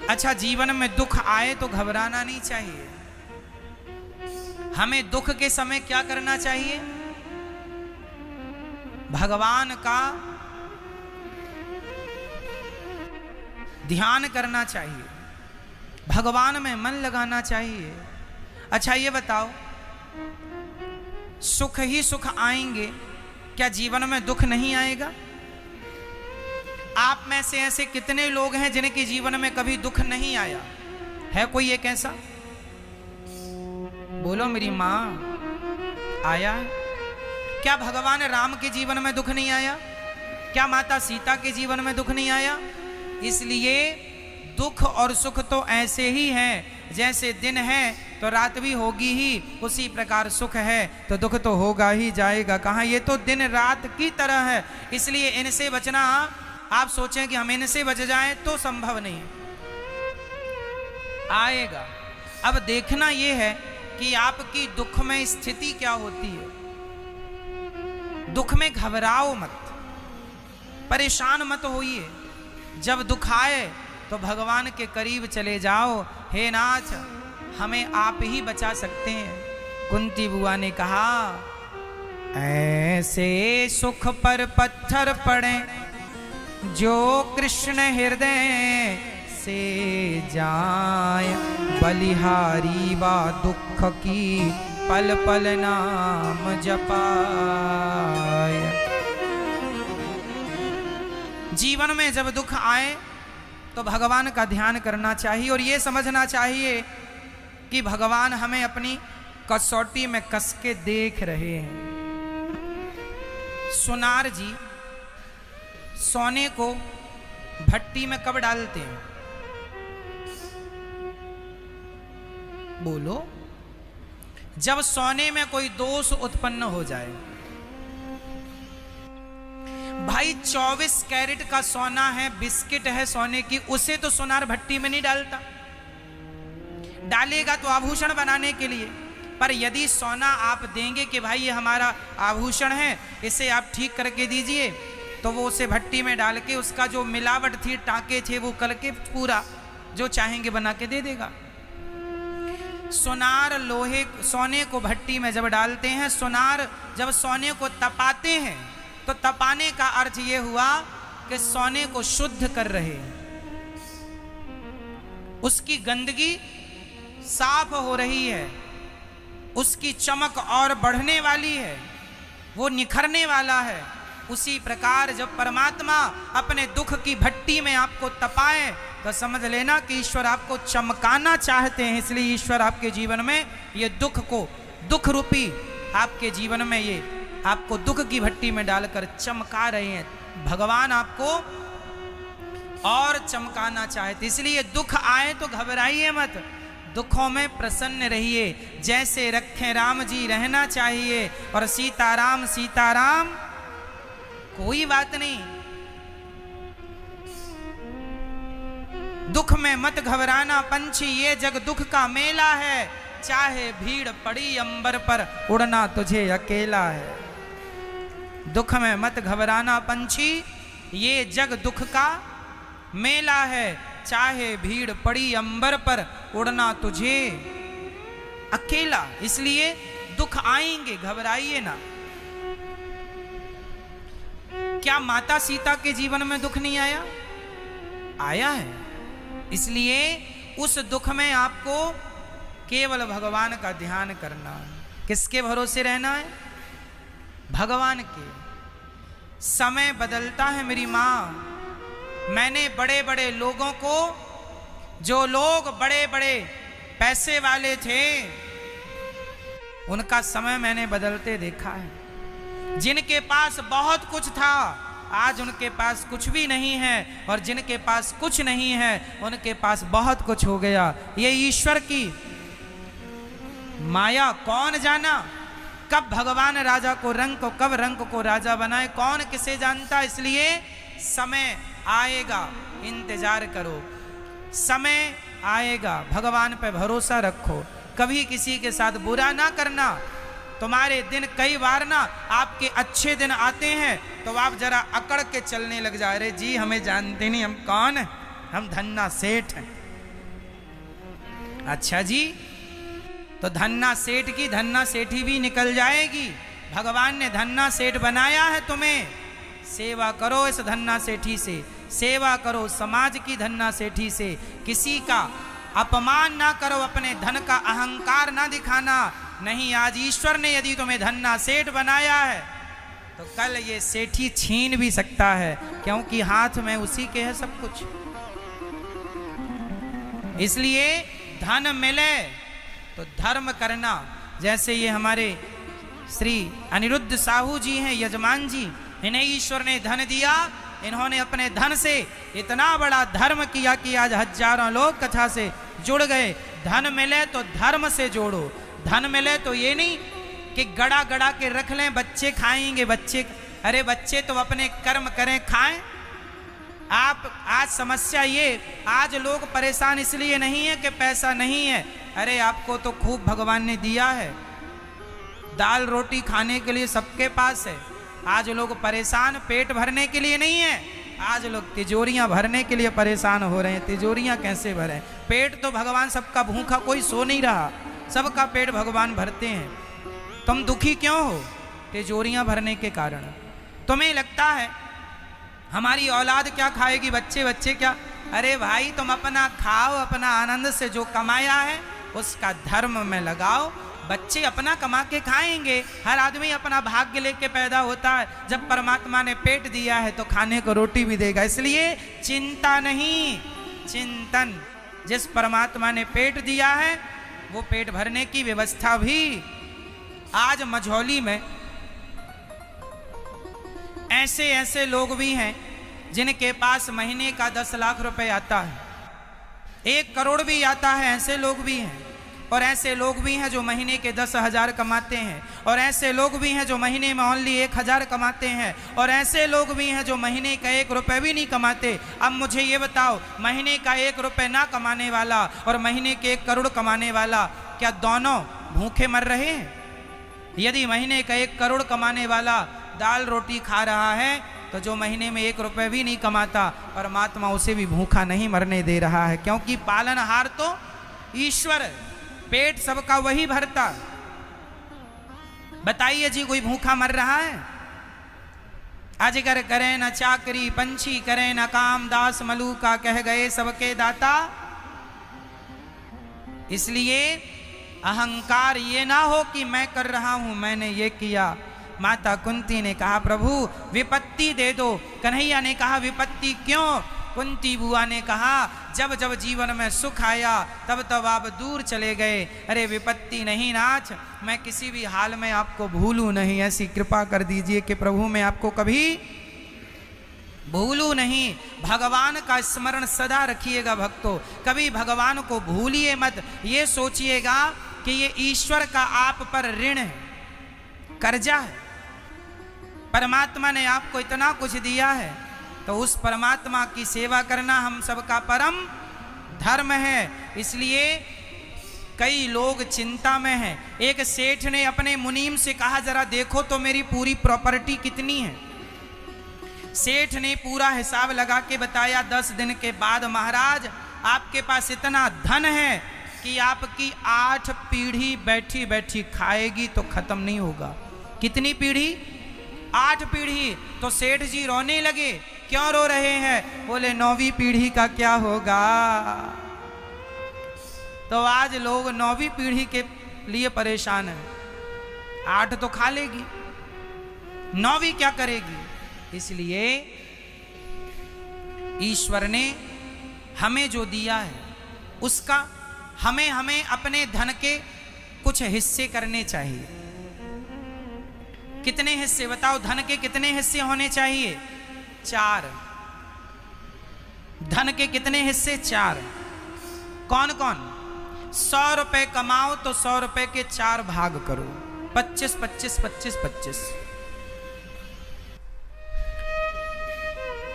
अच्छा, जीवन में दुख आए तो घबराना नहीं चाहिए। हमें दुख के समय क्या करना चाहिए? भगवान का ध्यान करना चाहिए, भगवान में मन लगाना चाहिए। अच्छा ये बताओ, सुख ही सुख आएंगे, क्या जीवन में दुख नहीं आएगा? आप में से ऐसे कितने लोग हैं जिनके जीवन में कभी दुख नहीं आया? है कोई एक ऐसा? बोलो मेरी मां, आया? क्या भगवान राम के जीवन में दुख नहीं आया? क्या माता सीता के जीवन में दुख नहीं आया? इसलिए दुख और सुख तो ऐसे ही हैं, जैसे दिन है तो रात भी होगी ही, उसी प्रकार सुख है तो दुख तो होगा ही जाएगा। कहाँ, ये तो दिन रात की तरह है, इसलिए इनसे बचना, आप सोचें कि हम इनसे बच जाएं तो संभव नहीं, आएगा। अब देखना यह है कि आपकी दुख में स्थिति क्या होती है। दुख में घबराओ मत, परेशान मत होइए। जब दुख आए तो भगवान के करीब चले जाओ, हे नाथ हमें आप ही बचा सकते हैं। कुंती बुआ ने कहा, ऐसे सुख पर पत्थर पड़े जो कृष्ण हृदय से जाए, बलिहारी बा दुख की पल पल नाम जपाए। जीवन में जब दुख आए तो भगवान का ध्यान करना चाहिए और ये समझना चाहिए कि भगवान हमें अपनी कसौटी में कस के देख रहे हैं। सोनार जी सोने को भट्टी में कब डालते हैं? बोलो, जब सोने में कोई दोष उत्पन्न हो जाए। भाई 24 कैरेट का सोना है, बिस्किट है सोने की, उसे तो सोनार भट्टी में नहीं डालता, डालेगा तो आभूषण बनाने के लिए। पर यदि सोना आप देंगे कि भाई ये हमारा आभूषण है, इसे आप ठीक करके दीजिए, तो वो उसे भट्टी में डाल के उसका जो मिलावट थी, टांके थे, वो करके पूरा जो चाहेंगे बना के दे देगा। सोनार लोहे सोने को भट्टी में जब डालते हैं, सोनार जब सोने को तपाते हैं तो तपाने का अर्थ ये हुआ कि सोने को शुद्ध कर रहे हैं, उसकी गंदगी साफ हो रही है, उसकी चमक और बढ़ने वाली है, वो निखरने वाला है। उसी प्रकार जब परमात्मा अपने दुख की भट्टी में आपको तपाए तो समझ लेना कि ईश्वर आपको चमकाना चाहते हैं। इसलिए ईश्वर आपके जीवन में ये दुख को, दुख रूपी आपके जीवन में ये आपको दुख की भट्टी में डालकर चमका रहे हैं। भगवान आपको और चमकाना चाहते, इसलिए दुख आए तो घबराइए मत, दुखों में प्रसन्न रहिए। जैसे रखे राम जी रहना चाहिए, और सीताराम सीताराम कोई बात नहीं। दुख में मत घबराना पंछी, ये जग दुख का मेला है, चाहे भीड़ पड़ी अंबर पर उड़ना तुझे अकेला है। दुख में मत घबराना पंछी, ये जग दुख का मेला है, चाहे भीड़ पड़ी अंबर पर उड़ना तुझे अकेला। इसलिए दुख आएंगे, घबराइए ना। क्या माता सीता के जीवन में दुख नहीं आया? आया है। इसलिए उस दुख में आपको केवल भगवान का ध्यान करना है। किसके भरोसे रहना है? भगवान के। समय बदलता है मेरी मां। मैंने बड़े बड़े लोगों को, जो लोग बड़े बड़े पैसे वाले थे, उनका समय मैंने बदलते देखा है। जिनके पास बहुत कुछ था, आज उनके पास कुछ भी नहीं है, और जिनके पास कुछ नहीं है उनके पास बहुत कुछ हो गया। ये ईश्वर की माया, कौन जाना कब भगवान राजा को कब रंक को राजा बनाए, कौन किसे जानता। इसलिए समय आएगा, इंतजार करो, समय आएगा, भगवान पे भरोसा रखो, कभी किसी के साथ बुरा ना करना। तुम्हारे दिन कई बार ना आपके अच्छे दिन आते हैं तो आप जरा अकड़ के चलने लग जा रहे, जी हमें जानते नहीं, हम कौन हैं, हम धन्ना सेठ हैं, अच्छा जी, तो धन्ना सेठ की धन्ना सेठी भी निकल जाएगी। भगवान ने धन्ना सेठ बनाया है तुम्हें, सेवा करो इस धन्ना सेठी से, सेवा करो समाज की धन्ना सेठी से। किसी का अपमान ना करो, अपने धन का अहंकार ना दिखाना। नहीं, आज ईश्वर ने यदि तुम्हें धन्ना सेठ बनाया है तो कल ये सेठी छीन भी सकता है, क्योंकि हाथ में उसी के है सब कुछ। इसलिए धन मिले तो धर्म करना। जैसे ये हमारे श्री अनिरुद्ध साहू जी हैं, यजमान जी, इन्हें ईश्वर ने धन दिया, इन्होंने अपने धन से इतना बड़ा धर्म किया कि आज हजारों लोग कथा से जुड़ गए। धन मिले तो धर्म से जोड़ो। धन मिले तो ये नहीं कि गड़ा गड़ा के रख लें, बच्चे खाएंगे बच्चे। अरे बच्चे तो अपने कर्म करें, खाएं। आप आज समस्या ये, आज लोग परेशान इसलिए नहीं है कि पैसा नहीं है। अरे आपको तो खूब भगवान ने दिया है, दाल रोटी खाने के लिए सबके पास है। आज लोग परेशान पेट भरने के लिए नहीं है, आज लोग तिजोरियां भरने के लिए परेशान हो रहे हैं। तिजोरियां कैसे भरें? पेट तो भगवान सबका, भूखा कोई सो नहीं रहा, सबका पेट भगवान भरते हैं। तुम दुखी क्यों हो? तिजोरियां भरने के कारण। तुम्हें लगता है हमारी औलाद क्या खाएगी, बच्चे बच्चे क्या? अरे भाई तुम अपना खाओ, अपना आनंद से जो कमाया है उसका धर्म में लगाओ। बच्चे अपना कमा के खाएंगे। हर आदमी अपना भाग्य लेके पैदा होता है। जब परमात्मा ने पेट दिया है तो खाने को रोटी भी देगा। इसलिए चिंता नहीं, चिंतन। जिस परमात्मा ने पेट दिया है वो पेट भरने की व्यवस्था भी। आज मझौली में ऐसे ऐसे लोग भी हैं जिनके पास महीने का 10 लाख रुपए आता है, 1 करोड़ भी आता है। ऐसे लोग भी हैं। और ऐसे लोग भी हैं जो महीने के 10,000 कमाते हैं। और ऐसे लोग भी हैं जो महीने में ओनली 1,000 कमाते हैं। और ऐसे लोग भी हैं जो महीने का 1 रुपये भी नहीं कमाते। अब मुझे ये बताओ, महीने का 1 रुपये ना कमाने वाला और महीने के 1 करोड़ कमाने वाला, क्या दोनों भूखे मर रहे हैं? यदि महीने का 1 करोड़ कमाने वाला दाल रोटी खा रहा है तो जो महीने में 1 रुपये भी नहीं कमाता, परमात्मा उसे भी भूखा नहीं मरने दे रहा है। क्योंकि पालनहार तो ईश्वर, पेट सबका वही भरता। बताइए जी, कोई भूखा मर रहा है? अजगर करे न चाकरी, पंछी करे न काम, दास मलूका कह गए सबके दाता। इसलिए अहंकार ये ना हो कि मैं कर रहा हूं, मैंने ये किया। माता कुंती ने कहा प्रभु विपत्ति दे दो। कन्हैया ने कहा विपत्ति क्यों? कुंती बुआ ने कहा जब जब जीवन में सुख आया तब तब आप दूर चले गए। अरे विपत्ति नहीं नाथ, मैं किसी भी हाल में आपको भूलूं नहीं। ऐसी कृपा कर दीजिए कि प्रभु मैं आपको कभी भूलूं नहीं। भगवान का स्मरण सदा रखिएगा भक्तों, कभी भगवान को भूलिए मत। ये सोचिएगा कि ये ईश्वर का आप पर ऋण है, कर्जा है। परमात्मा ने आपको इतना कुछ दिया है तो उस परमात्मा की सेवा करना हम सबका परम धर्म है। इसलिए कई लोग चिंता में हैं। एक सेठ ने अपने मुनीम से कहा जरा देखो तो मेरी पूरी प्रॉपर्टी कितनी है। सेठ ने पूरा हिसाब लगा के बताया 10 दिन के बाद महाराज आपके पास इतना धन है कि आपकी 8 पीढ़ी बैठी बैठी खाएगी तो खत्म नहीं होगा। कितनी पीढ़ी? 8 पीढ़ी। तो सेठ जी रोने लगे। क्यों रो रहे हैं? बोले 9वीं पीढ़ी का क्या होगा। तो आज लोग 9वीं पीढ़ी के लिए परेशान हैं। 8 तो खा लेगी, 9वीं क्या करेगी? इसलिए ईश्वर ने हमें जो दिया है उसका हमें अपने धन के कुछ हिस्से करने चाहिए। कितने हिस्से बताओ? धन के कितने हिस्से होने चाहिए? 4। धन के कितने हिस्से? 4। कौन कौन? 100 रुपए कमाओ तो 100 रुपए के 4 भाग करो। 25 25 25 25।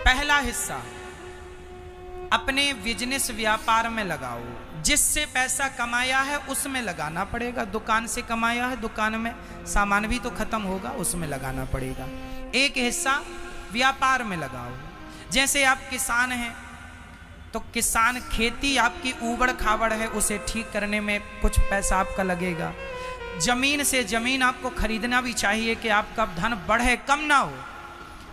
पहला हिस्सा अपने बिजनेस व्यापार में लगाओ। जिससे पैसा कमाया है उसमें लगाना पड़ेगा। दुकान से कमाया है, दुकान में सामान भी तो खत्म होगा, उसमें लगाना पड़ेगा। एक हिस्सा व्यापार में लगाओ। जैसे आप किसान हैं तो किसान खेती आपकी ऊबड़ खाबड़ है, उसे ठीक करने में कुछ पैसा आपका लगेगा। जमीन से जमीन आपको खरीदना भी चाहिए कि आपका धन बढ़े, कम ना हो।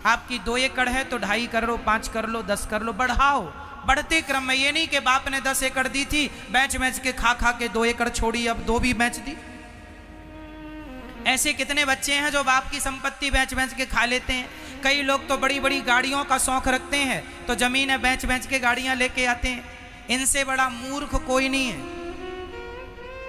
आपकी 2 एकड़ है तो 2.5 कर लो, 5 कर लो, 10 कर लो, बढ़ाओ। बढ़ते क्रम में, ये नहीं कि बाप ने 10 एकड़ दी थी, बेच बेच के खा खा के 2 एकड़ छोड़ी, अब 2 भी बेच दी। ऐसे कितने बच्चे हैं जो बाप की संपत्ति बेच बेच के खा लेते हैं। कई लोग तो बड़ी बड़ी गाड़ियों का शौक रखते हैं, तो जमीनें बेच बेच के गाड़ियां लेके आते हैं। इनसे बड़ा मूर्ख कोई नहीं है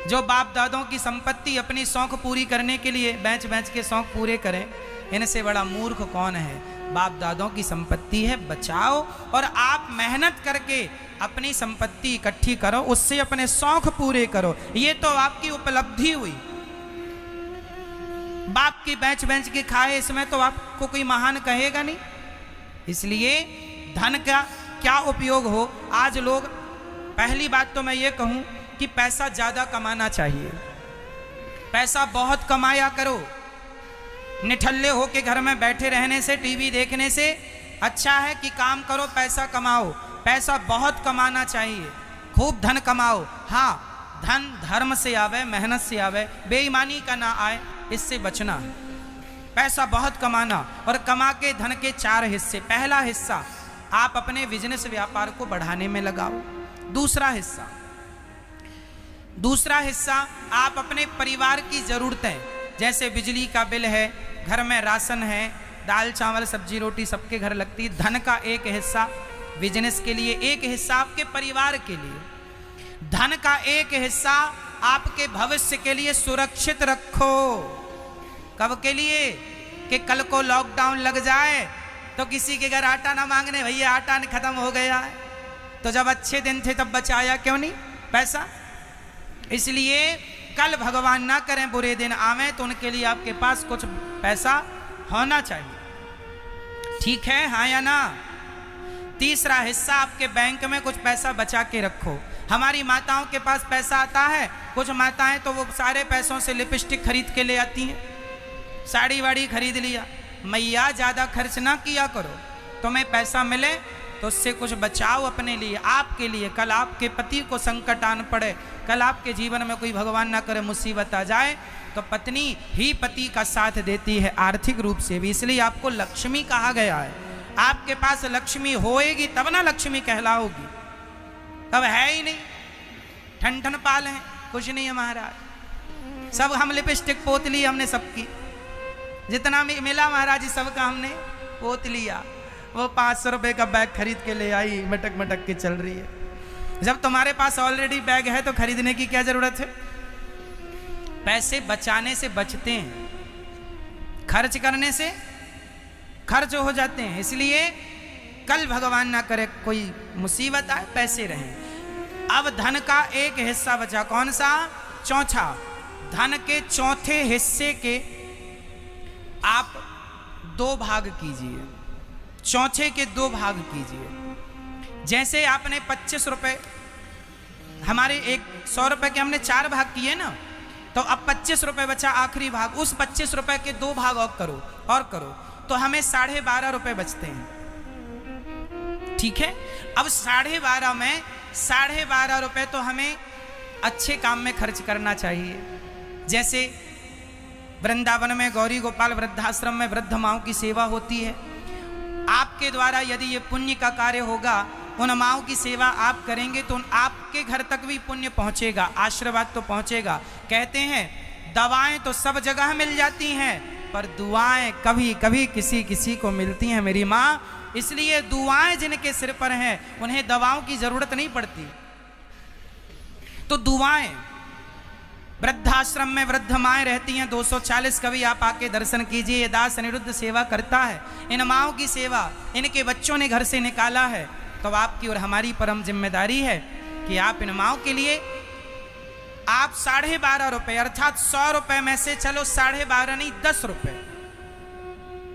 जो बाप दादों की संपत्ति अपनी शौक पूरी करने के लिए बेच बेच के शौक पूरे करें। इनसे बड़ा मूर्ख कौन है। बाप दादों की संपत्ति है, बचाओ और आप मेहनत करके अपनी संपत्ति इकट्ठी करो, उससे अपने शौक पूरे करो। ये तो आपकी उपलब्धि हुई। बाप की बेच बेच के खाए, इसमें तो आपको कोई महान कहेगा नहीं। इसलिए धन का क्या उपयोग हो। आज लोग, पहली बात तो मैं ये कहूं कि पैसा ज्यादा कमाना चाहिए। पैसा बहुत कमाया करो। निठल्ले होके घर में बैठे रहने से, टीवी देखने से अच्छा है कि काम करो, पैसा कमाओ। पैसा बहुत कमाना चाहिए, खूब धन कमाओ। हाँ, धन धर्म से आवे, मेहनत से आवे, बेईमानी का ना आए, इससे बचना है। पैसा बहुत कमाना और कमा के धन के 4 हिस्से। पहला हिस्सा आप अपने बिजनेस व्यापार को बढ़ाने में लगाओ। दूसरा हिस्सा आप अपने परिवार की जरूरतें, जैसे बिजली का बिल है, घर में राशन है, दाल चावल सब्जी रोटी सबके घर लगती है। धन का एक हिस्सा बिजनेस के लिए, एक हिस्सा आपके परिवार के लिए। धन का एक हिस्सा आपके भविष्य के लिए सुरक्षित रखो। कब के लिए? कि कल को लॉकडाउन लग जाए तो किसी के घर आटा ना मांगने, भैया आटा खत्म हो गया है। तो जब अच्छे दिन थे तब बचाया क्यों नहीं पैसा? इसलिए कल भगवान ना करें बुरे दिन आवे तो उनके लिए आपके पास कुछ पैसा होना चाहिए। ठीक है, हाँ या ना? तीसरा हिस्सा आपके बैंक में कुछ पैसा बचा के रखो। हमारी माताओं के पास पैसा आता है, कुछ माताएं तो वो सारे पैसों से लिपस्टिक खरीद के ले आती हैं, साड़ी वाड़ी खरीद लिया। मैया ज़्यादा खर्च ना किया करो। तुम्हें पैसा मिले तो उससे कुछ बचाओ अपने लिए, आपके लिए। कल आपके पति को संकट आन पड़े, कल आपके जीवन में कोई भगवान ना करे मुसीबत आ जाए, तो पत्नी ही पति का साथ देती है आर्थिक रूप से भी। इसलिए आपको लक्ष्मी कहा गया है। आपके पास लक्ष्मी होएगी तब ना लक्ष्मी कहलाओगी, तब है ही नहीं। ठन ठन पाल है, कुछ नहीं है महाराज। सब हम लिपस्टिक पोत ली हमने सबकी, जितना मिला महाराज जी सबका हमने पोत लिया। वो 500 रुपए का बैग खरीद के ले आई, मटक मटक के चल रही है। जब तुम्हारे पास ऑलरेडी बैग है तो खरीदने की क्या जरूरत है? पैसे बचाने से बचते हैं, खर्च करने से खर्च हो जाते हैं। इसलिए कल भगवान ना करे कोई मुसीबत आए, पैसे रहें। अब धन का एक हिस्सा बचा, कौन सा? चौथा। धन के चौथे हिस्से के आप 2 भाग कीजिए। चौथे के 2 भाग कीजिए। जैसे आपने 25 रुपए, हमारे 100 रुपए के हमने 4 भाग किए ना, तो अब 25 रुपए बचा आखिरी भाग। उस 25 रुपए के 2 भाग और करो तो हमें 12.5 रुपए बचते हैं। ठीक है, अब 12.5 में 12.5 रुपए तो हमें अच्छे काम में खर्च करना चाहिए। जैसे वृंदावन में गौरी गोपाल वृद्धाश्रम में वृद्ध माओं की सेवा होती है। आपके द्वारा यदि ये पुण्य का कार्य होगा, उन माओं की सेवा आप करेंगे तो आपके घर तक भी पुण्य पहुंचेगा, आशीर्वाद तो पहुंचेगा। कहते हैं दवाएं तो सब जगह मिल जाती हैं, पर दुआएं कभी कभी किसी किसी को मिलती हैं मेरी माँ। इसलिए दुआएं जिनके सिर पर हैं उन्हें दवाओं की जरूरत नहीं पड़ती। तो दुआएं, वृद्धाश्रम में वृद्ध माएँ रहती हैं 240, कभी आप आके दर्शन कीजिए। ये दास अनिरुद्ध सेवा करता है, इन माओं की सेवा इनके बच्चों ने घर से निकाला है। तो आपकी और हमारी परम जिम्मेदारी है कि आप इन माओं के लिए आप 12.5 रुपए, अर्थात 100 रुपए में से चलो 12.5 नहीं 10 रुपए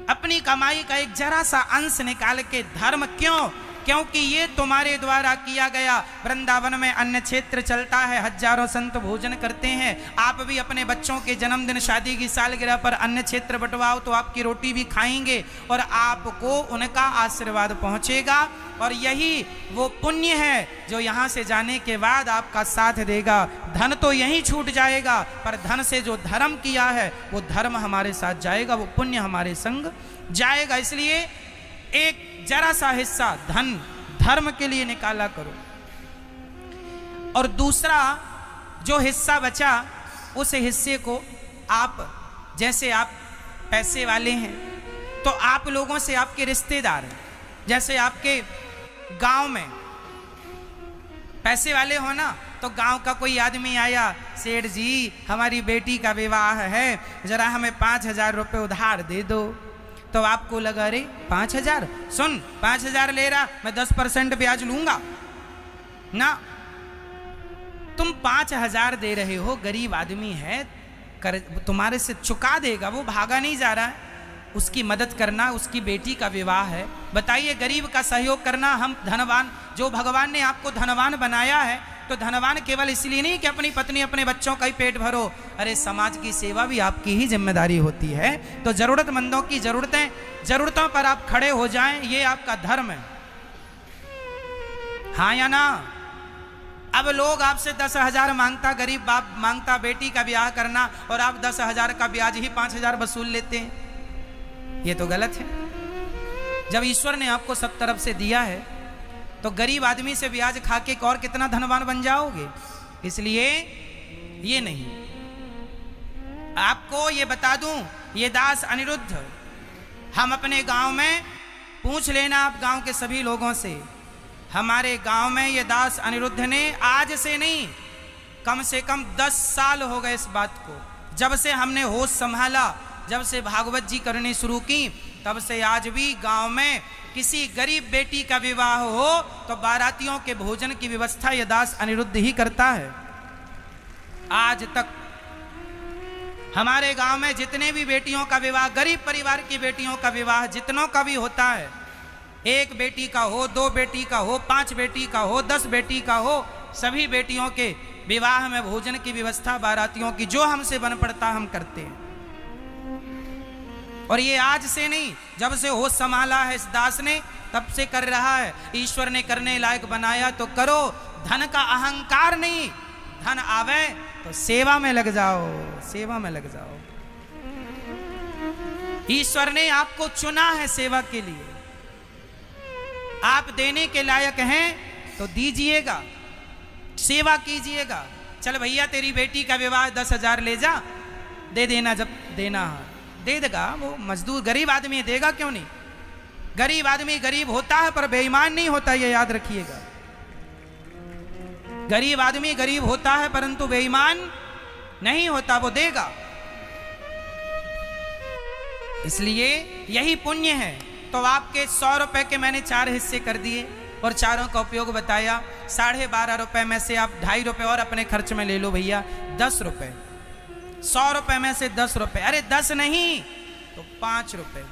अपनी कमाई का एक जरा सा अंश निकाल के धर्म, क्यों क्योंकि ये तुम्हारे द्वारा किया गया। वृंदावन में अन्न क्षेत्र चलता है, हजारों संत भोजन करते हैं। आप भी अपने बच्चों के जन्मदिन शादी की सालगिरह पर अन्न क्षेत्र बंटवाओ तो आपकी रोटी भी खाएंगे और आपको उनका आशीर्वाद पहुंचेगा। और यही वो पुण्य है जो यहाँ से जाने के बाद आपका साथ देगा। धन तो यहीं छूट जाएगा, पर धन से जो धर्म किया है वो धर्म हमारे साथ जाएगा, वो पुण्य हमारे संग जाएगा। इसलिए एक जरा सा हिस्सा धन धर्म के लिए निकाला करो। और दूसरा जो हिस्सा बचा, उस हिस्से को आप, जैसे आप पैसे वाले हैं तो आप लोगों से आपके रिश्तेदार हैं, जैसे आपके गांव में पैसे वाले हो ना, तो गांव का कोई आदमी आया, सेठ जी हमारी बेटी का विवाह है, जरा हमें 5,000 रुपये उधार दे दो। तो आपको लगा अरे 5,000, सुन 5,000 ले रहा, मैं 10% ब्याज लूंगा ना। तुम 5,000 दे रहे हो, गरीब आदमी है, तुम्हारे से चुका देगा, वो भागा नहीं जा रहा है। उसकी मदद करना, उसकी बेटी का विवाह है, बताइए गरीब का सहयोग करना। हम धनवान, जो भगवान ने आपको धनवान बनाया है, तो धनवान केवल इसलिए नहीं कि अपनी पत्नी अपने बच्चों का ही पेट भरो, अरे समाज की सेवा भी आपकी ही जिम्मेदारी होती है। तो जरूरतमंदों की जरूरतों पर आप खड़े हो जाएं, ये आपका धर्म है, हाँ या ना। अब लोग आपसे 10,000 मांगता, गरीब बाप मांगता बेटी का ब्याह करना, और आप 10,000 का ब्याज ही 5,000 वसूल लेते हैं, ये तो गलत है। जब ईश्वर ने आपको सब तरफ से दिया है तो गरीब आदमी से ब्याज खा के और कितना धनवान बन जाओगे। इसलिए ये नहीं। आपको ये बता दूं, ये दास अनिरुद्ध, हम अपने गांव में पूछ लेना आप गांव के सभी लोगों से, हमारे गांव में ये दास अनिरुद्ध ने आज से नहीं, कम से कम 10 साल हो गए इस बात को, जब से हमने होश संभाला, जब से भागवत जी करनी शुरू की, तब से आज भी गांव में किसी गरीब बेटी का विवाह हो तो बारातियों के भोजन की व्यवस्था यह दास अनिरुद्ध ही करता है। आज तक हमारे गांव में जितने भी बेटियों का विवाह, गरीब परिवार की बेटियों का विवाह जितनों का भी होता है, 1 बेटी का हो, 2 बेटी का हो, 5 बेटी का हो, 10 बेटी का हो, सभी बेटियों के विवाह में भोजन की व्यवस्था बारातियों की जो हमसे बन पड़ता हम करते हैं। और ये आज से नहीं, जब से होश संभाला है इस दास ने तब से कर रहा है। ईश्वर ने करने लायक बनाया तो करो, धन का अहंकार नहीं, धन आवे तो सेवा में लग जाओ, सेवा में लग जाओ। ईश्वर ने आपको चुना है सेवा के लिए, आप देने के लायक हैं तो दीजिएगा, सेवा कीजिएगा। चल भैया तेरी बेटी का विवाह 10,000 ले जा, दे देना, जब देना दे देगा, वो मजदूर गरीब आदमी देगा क्यों नहीं। गरीब आदमी गरीब होता है पर बेईमान नहीं होता, ये याद रखिएगा। गरीब आदमी गरीब होता है परंतु बेईमान नहीं होता, वो देगा। इसलिए यही पुण्य है। तो आपके 100 रुपए के मैंने 4 हिस्से कर दिए और चारों का उपयोग बताया। 12.5 रुपए में से आप 2.5 रुपए और अपने खर्च में ले लो भैया, 10 रुपए। 100 रुपए में से 10 रुपए, अरे 10 नहीं तो 5 रुपए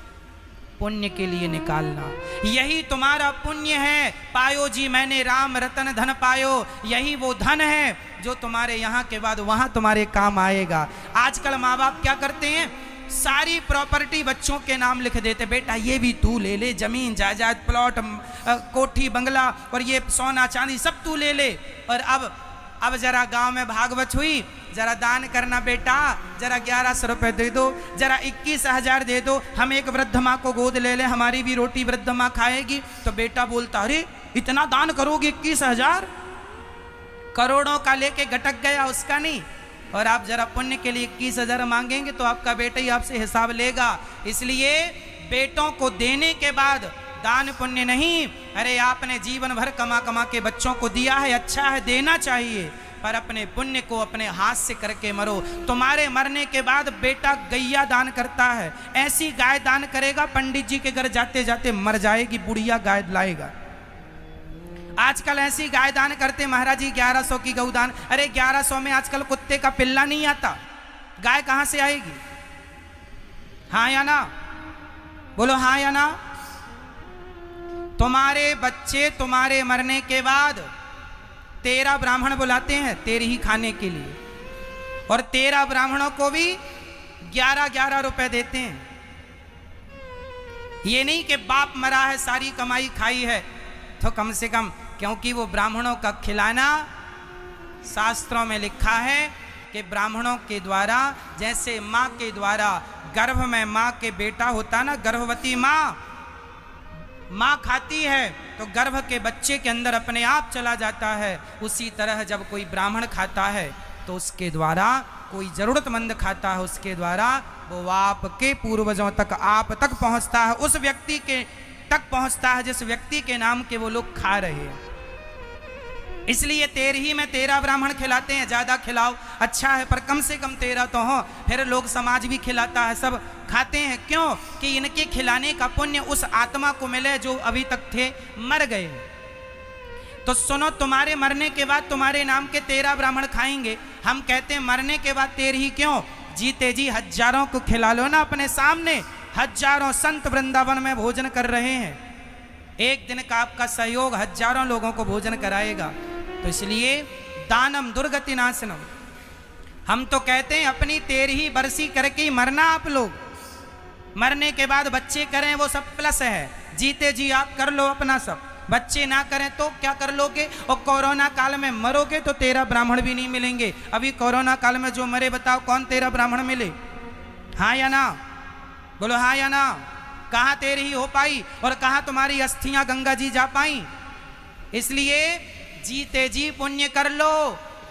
पुण्य के लिए निकालना, यही तुम्हारा पुण्य है। पायो जी मैंने राम रतन धन पायो, यही वो धन है जो तुम्हारे यहाँ के बाद वहां तुम्हारे काम आएगा। आजकल माँ बाप क्या करते हैं, सारी प्रॉपर्टी बच्चों के नाम लिख देते, बेटा ये भी तू ले ले, जमीन जायदाद प्लॉट कोठी बंगला और ये सोना चांदी सब तू ले ले। और अब जरा गांव में भागवत हुई, जरा दान करना बेटा, जरा 1100 रुपए दे दो, जरा 21,000 दे दो, हम एक वृद्ध माँ को गोद ले ले, हमारी भी रोटी वृद्ध माँ खाएगी। तो बेटा बोलता अरे इतना दान करोगे, 21,000, करोड़ों का लेके गटक गया, उसका नहीं। और आप जरा पुण्य के लिए 21,000 मांगेंगे तो आपका बेटा ही आपसे हिसाब लेगा। इसलिए बेटों को देने के बाद दान पुण्य नहीं, अरे आपने जीवन भर कमा कमा के बच्चों को दिया है, अच्छा है, देना चाहिए, पर अपने पुण्य को अपने हाथ से करके मरो। तुम्हारे मरने के बाद बेटा गैया दान करता है, ऐसी गाय दान करेगा पंडित जी के घर जाते जाते मर जाएगी, बुढ़िया गाय लाएगा। आजकल ऐसी गाय दान करते, महाराज जी 1100 की गौ दान, अरे 1100 में आजकल कुत्ते का पिल्ला नहीं आता, गाय कहां से आएगी? हाँ या ना, बोलो हाँ या ना। तुम्हारे बच्चे तुम्हारे मरने के बाद 13 ब्राह्मण बुलाते हैं तेरे ही खाने के लिए, और 13 ब्राह्मणों को भी 11-11 रुपए देते हैं। ये नहीं कि बाप मरा है सारी कमाई खाई है, तो कम से कम, क्योंकि वो ब्राह्मणों का खिलाना शास्त्रों में लिखा है कि ब्राह्मणों के द्वारा, जैसे माँ के द्वारा गर्भ में माँ के बेटा होता ना, गर्भवती माँ खाती है तो गर्भ के बच्चे के अंदर अपने आप चला जाता है, उसी तरह जब कोई ब्राह्मण खाता है तो उसके द्वारा, कोई जरूरतमंद खाता है उसके द्वारा वो आपके पूर्वजों तक, आप तक पहुंचता है, उस व्यक्ति के तक पहुंचता है जिस व्यक्ति के नाम के वो लोग खा रहे हैं। इसलिए 13 में 13 ब्राह्मण खिलाते हैं। ज़्यादा खिलाओ अच्छा है, पर कम से कम 13 तो हो, फिर लोग समाज भी खिलाता है, सब खाते हैं। क्यों? कि इनके खिलाने का पुण्य उस आत्मा को मिले जो अभी तक थे, मर गए। तो सुनो, तुम्हारे मरने के बाद तुम्हारे नाम के 13 ब्राह्मण खाएंगे। हम कहते हैं मरने के बाद 13 ही क्यों, जीते जी हजारों को खिला लो ना अपने सामने। हजारों संत वृंदावन में भोजन कर रहे हैं, एक दिन का आपका सहयोग हजारों लोगों को भोजन कराएगा। तो इसलिए दानम दुर्गति नाशनम, हम तो कहते हैं अपनी 13 बरसी करके ही मरना। आप लोग मरने के बाद बच्चे करें वो सब प्लस है, जीते जी आप कर लो अपना सब, बच्चे ना करें तो क्या कर लोगे? और कोरोना काल में मरोगे तो 13 ब्राह्मण भी नहीं मिलेंगे। अभी कोरोना काल में जो मरे बताओ कौन 13 ब्राह्मण मिले? हाँ या ना? बोलो हाँ या ना? कहाँ 13 हो पाई और कहाँ तुम्हारी अस्थियां गंगा जी जा पाई? इसलिए जीते जी पुण्य कर लो।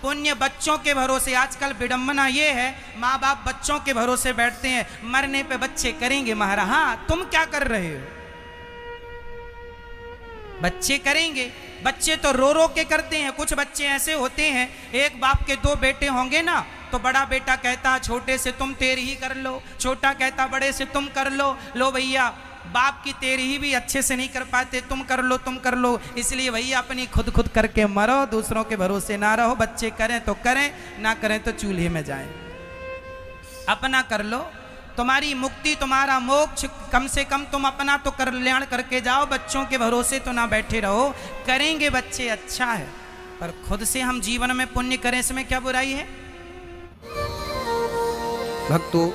पुण्य बच्चों के भरोसे, आजकल विडंबना ये है माँ बाप बच्चों के भरोसे बैठते हैं, मरने पे बच्चे करेंगे महाराज। हाँ, तुम क्या कर रहे हो? बच्चे करेंगे, बच्चे तो रो रो के करते हैं। कुछ बच्चे ऐसे होते हैं, एक बाप के 2 बेटे होंगे ना, तो बड़ा बेटा कहता छोटे से तुम 13 कर लो, छोटा कहता बड़े से तुम कर लो। लो भैया, बाप की 13 भी अच्छे से नहीं कर पाते, तुम कर लो, तुम कर लो। इसलिए भैया अपनी खुद करके मरो, दूसरों के भरोसे ना रहो। बच्चे करें तो करें, ना करें तो चूल्हे में जाएं। अपना कर लो, तुम्हारी मुक्ति, तुम्हारा मोक्ष, कम से कम तुम अपना तो कल्याण करके जाओ। बच्चों के भरोसे तो ना बैठे रहो। करेंगे बच्चे अच्छा है, पर खुद से हम जीवन में पुण्य करें, इसमें क्या बुराई है? भक्तों,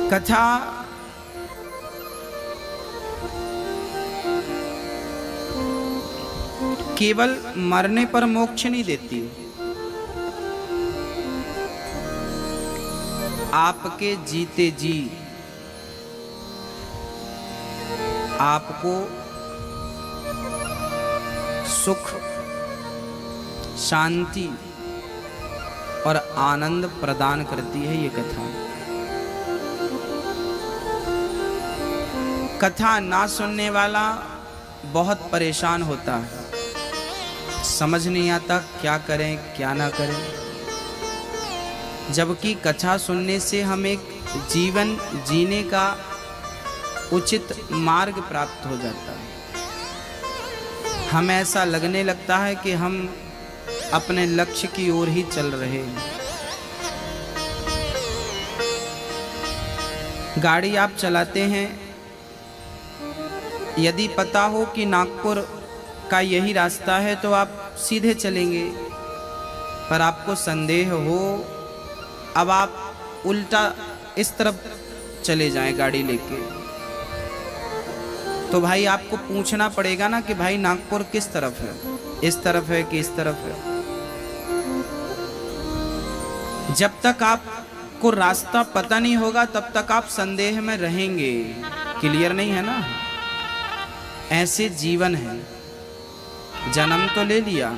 कथा केवल मरने पर मोक्ष नहीं देती, आपके जीते जी आपको सुख, शांति और आनंद प्रदान करती है ये कथा। कथा ना सुनने वाला बहुत परेशान होता है, समझ नहीं आता क्या करें क्या ना करें। जबकि कथा सुनने से हम एक जीवन जीने का उचित मार्ग प्राप्त हो जाता है। हमें ऐसा लगने लगता है कि हम अपने लक्ष्य की ओर ही चल रहे हैं। गाड़ी आप चलाते हैं, यदि पता हो कि नागपुर का यही रास्ता है तो आप सीधे चलेंगे, पर आपको संदेह हो, अब आप उल्टा इस तरफ चले जाएं गाड़ी लेके, तो भाई आपको पूछना पड़ेगा ना कि भाई नागपुर किस तरफ है, इस तरफ है कि इस तरफ है। जब तक आपको रास्ता पता नहीं होगा तब तक आप संदेह में रहेंगे। क्लियर नहीं है ना? ऐसे जीवन है। जन्म तो ले लिया,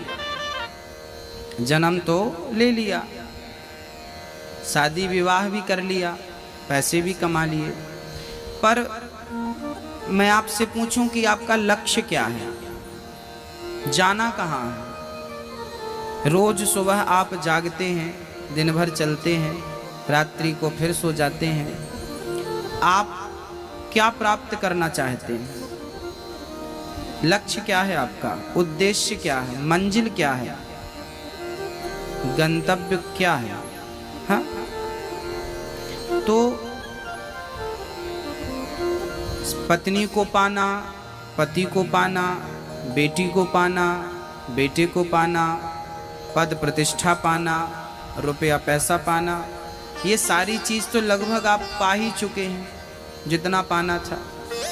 जन्म तो ले लिया, शादी विवाह भी कर लिया, पैसे भी कमा लिए, पर मैं आपसे पूछूं कि आपका लक्ष्य क्या है? जाना कहाँ है? रोज सुबह आप जागते हैं, दिन भर चलते हैं, रात्रि को फिर सो जाते हैं। आप क्या प्राप्त करना चाहते हैं? लक्ष्य क्या है आपका? उद्देश्य क्या है? मंजिल क्या है? गंतव्य क्या है? हाँ? तो पत्नी को पाना, पति को पाना, बेटी को पाना, बेटे को पाना, पद प्रतिष्ठा पाना, रुपया पैसा पाना, ये सारी चीज़ तो लगभग आप पा ही चुके हैं जितना पाना था।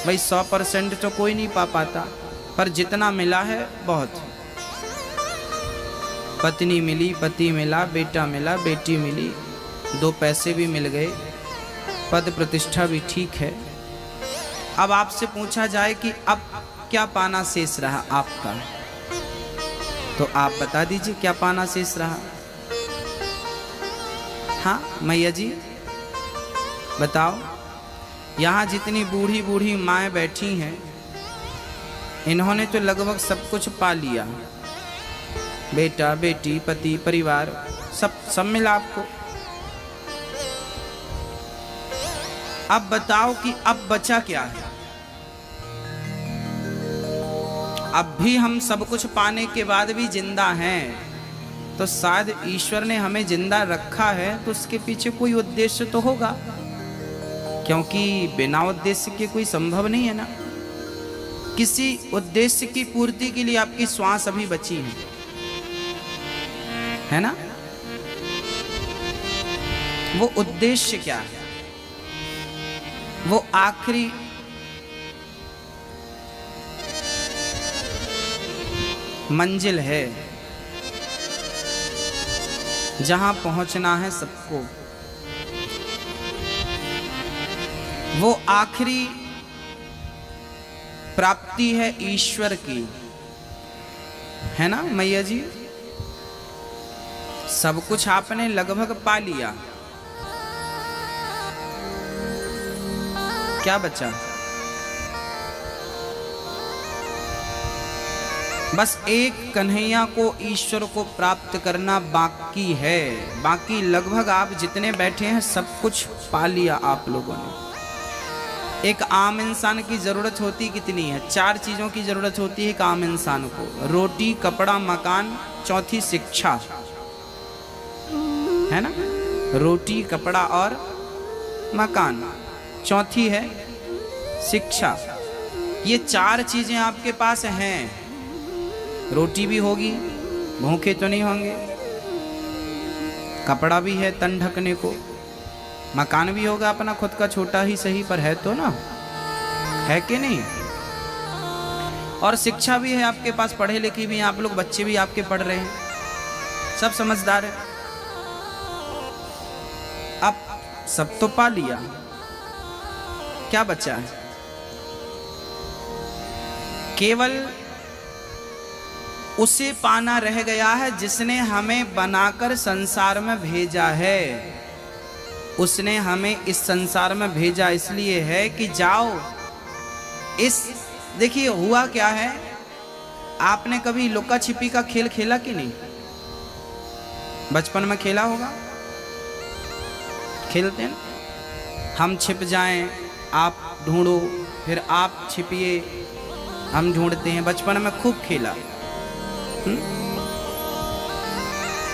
भाई 100% तो कोई नहीं पा पाता, पर जितना मिला है बहुत। पत्नी मिली, पति मिला, बेटा मिला, बेटी मिली, 2 पैसे भी मिल गए, पद प्रतिष्ठा भी ठीक है। अब आपसे पूछा जाए कि अब क्या पाना शेष रहा आपका, तो आप बता दीजिए क्या पाना शेष रहा। हाँ मैया जी बताओ। यहाँ जितनी बूढ़ी बूढ़ी माएँ बैठी हैं, इन्होंने तो लगभग सब कुछ पा लिया, बेटा बेटी पति परिवार सब मिला आपको। अब बताओ कि अब बचा क्या है। अब भी हम सब कुछ पाने के बाद भी जिंदा हैं, तो शायद ईश्वर ने हमें जिंदा रखा है तो उसके पीछे कोई उद्देश्य तो होगा, क्योंकि बिना उद्देश्य के कोई संभव नहीं है ना। किसी उद्देश्य की पूर्ति के लिए आपकी श्वास अभी बची है ना। वो उद्देश्य क्या है, वो आखिरी मंजिल है जहां पहुंचना है सबको। वो आखिरी प्राप्ति है ईश्वर की, है ना मैया जी। सब कुछ आपने लगभग पा लिया, क्या बचा। बस एक कन्हैया को ईश्वर को प्राप्त करना बाकी है। बाकी लगभग आप जितने बैठे हैं सब कुछ पा लिया आप लोगों ने। एक आम इंसान की जरूरत होती कितनी है, 4 चीजों की जरूरत होती है एक आम इंसान को, रोटी कपड़ा मकान, चौथी शिक्षा, है ना। रोटी कपड़ा और मकान, चौथी है शिक्षा। ये 4 चीजें आपके पास हैं। रोटी भी होगी, भूखे तो नहीं होंगे, कपड़ा भी है तन ढकने को, मकान भी होगा अपना खुद का, छोटा ही सही पर है तो ना, है कि नहीं। और शिक्षा भी है आपके पास, पढ़े लिखे भी हैं आप लोग, बच्चे भी आपके पढ़ रहे हैं, सब समझदार है। अब सब तो पा लिया, क्या बचा है। केवल उसे पाना रह गया है जिसने हमें बनाकर संसार में भेजा है। उसने हमें इस संसार में भेजा इसलिए है कि जाओ इस, देखिए हुआ क्या है, आपने कभी लुका छिपी का खेल खेला कि नहीं। बचपन में खेला होगा, खेलते हैं ना। हम छिप जाएं, आप ढूंढो, फिर आप छिपिए, हम ढूंढते हैं। बचपन में खूब खेला,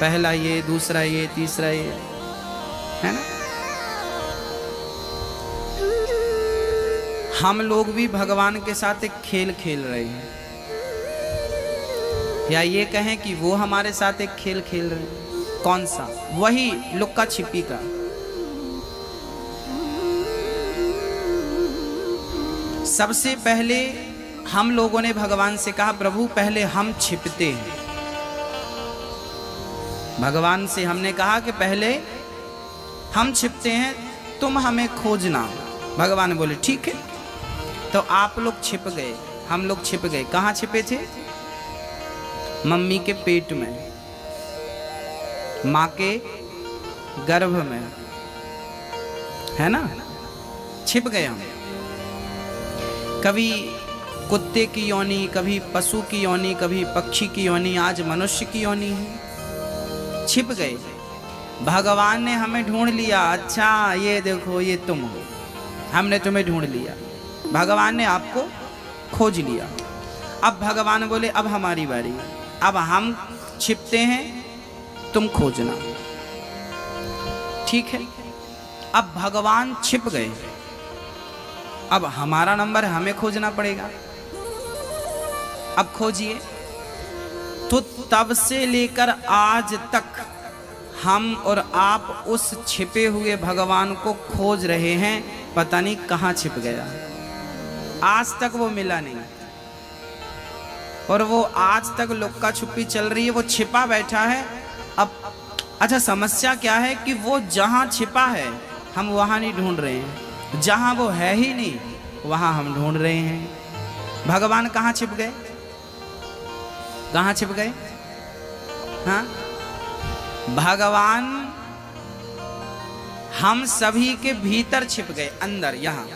पहला ये, दूसरा ये, तीसरा ये, है ना। हम लोग भी भगवान के साथ एक खेल खेल रहे हैं, या ये कहें कि वो हमारे साथ एक खेल खेल रहे हैं। कौन सा? वही लुक्का छिपी का। सबसे पहले हम लोगों ने भगवान से कहा, प्रभु पहले हम छिपते हैं। भगवान से हमने कहा कि पहले हम छिपते हैं, तुम हमें खोजना। भगवान बोले ठीक है। तो आप लोग छिप गए, हम लोग छिप गए। कहाँ छिपे थे? मम्मी के पेट में, माँ के गर्भ में, है ना। छिप गए हम। कभी कुत्ते की योनि, कभी पशु की योनि, कभी पक्षी की योनि, आज मनुष्य की योनि है। छिप गए। भगवान ने हमें ढूंढ लिया। अच्छा ये देखो, ये तुम हो, हमने तुम्हें ढूंढ लिया। भगवान ने आपको खोज लिया। अब भगवान बोले अब हमारी बारी, अब हम छिपते हैं, तुम खोजना। ठीक है। अब भगवान छिप गए। अब हमारा नंबर है, हमें खोजना पड़ेगा। अब खोजिए। तो तब से लेकर आज तक हम और आप उस छिपे हुए भगवान को खोज रहे हैं, पता नहीं कहाँ छिप गया। आज तक वो मिला नहीं, और वो आज तक लुक्का छुपी चल रही है, वो छिपा बैठा है। अब अच्छा, समस्या क्या है कि वो जहाँ छिपा है हम वहाँ नहीं ढूंढ रहे हैं, जहाँ वो है ही नहीं वहाँ हम ढूंढ रहे हैं। भगवान कहाँ छिप गए? कहाँ छिप गए? हाँ, भगवान हम सभी के भीतर छिप गए, अंदर, यहाँ।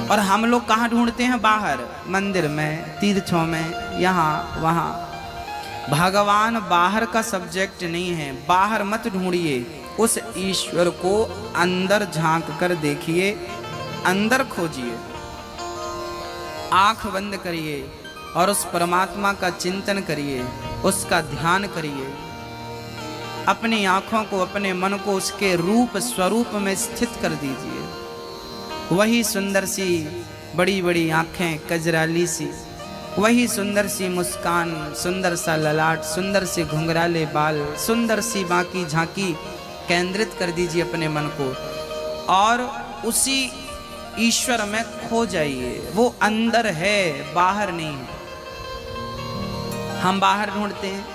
और हम लोग कहाँ ढूंढते हैं? बाहर, मंदिर में, तीर्थों में, यहाँ वहाँ। भगवान बाहर का सब्जेक्ट नहीं है। बाहर मत ढूंढिए, उस ईश्वर को अंदर झांक कर देखिए, अंदर खोजिए। आंख बंद करिए और उस परमात्मा का चिंतन करिए, उसका ध्यान करिए। अपनी आंखों को, अपने मन को उसके रूप स्वरूप में स्थित कर दीजिए। वही सुंदर सी बड़ी बड़ी आंखें, कजराली सी, वही सुंदर सी मुस्कान, सुंदर सा ललाट, सुंदर से घुंघराले बाल, सुंदर सी बाकी झांकी केंद्रित कर दीजिए अपने मन को, और उसी ईश्वर में खो जाइए। वो अंदर है, बाहर नहीं। हम बाहर ढूंढते हैं।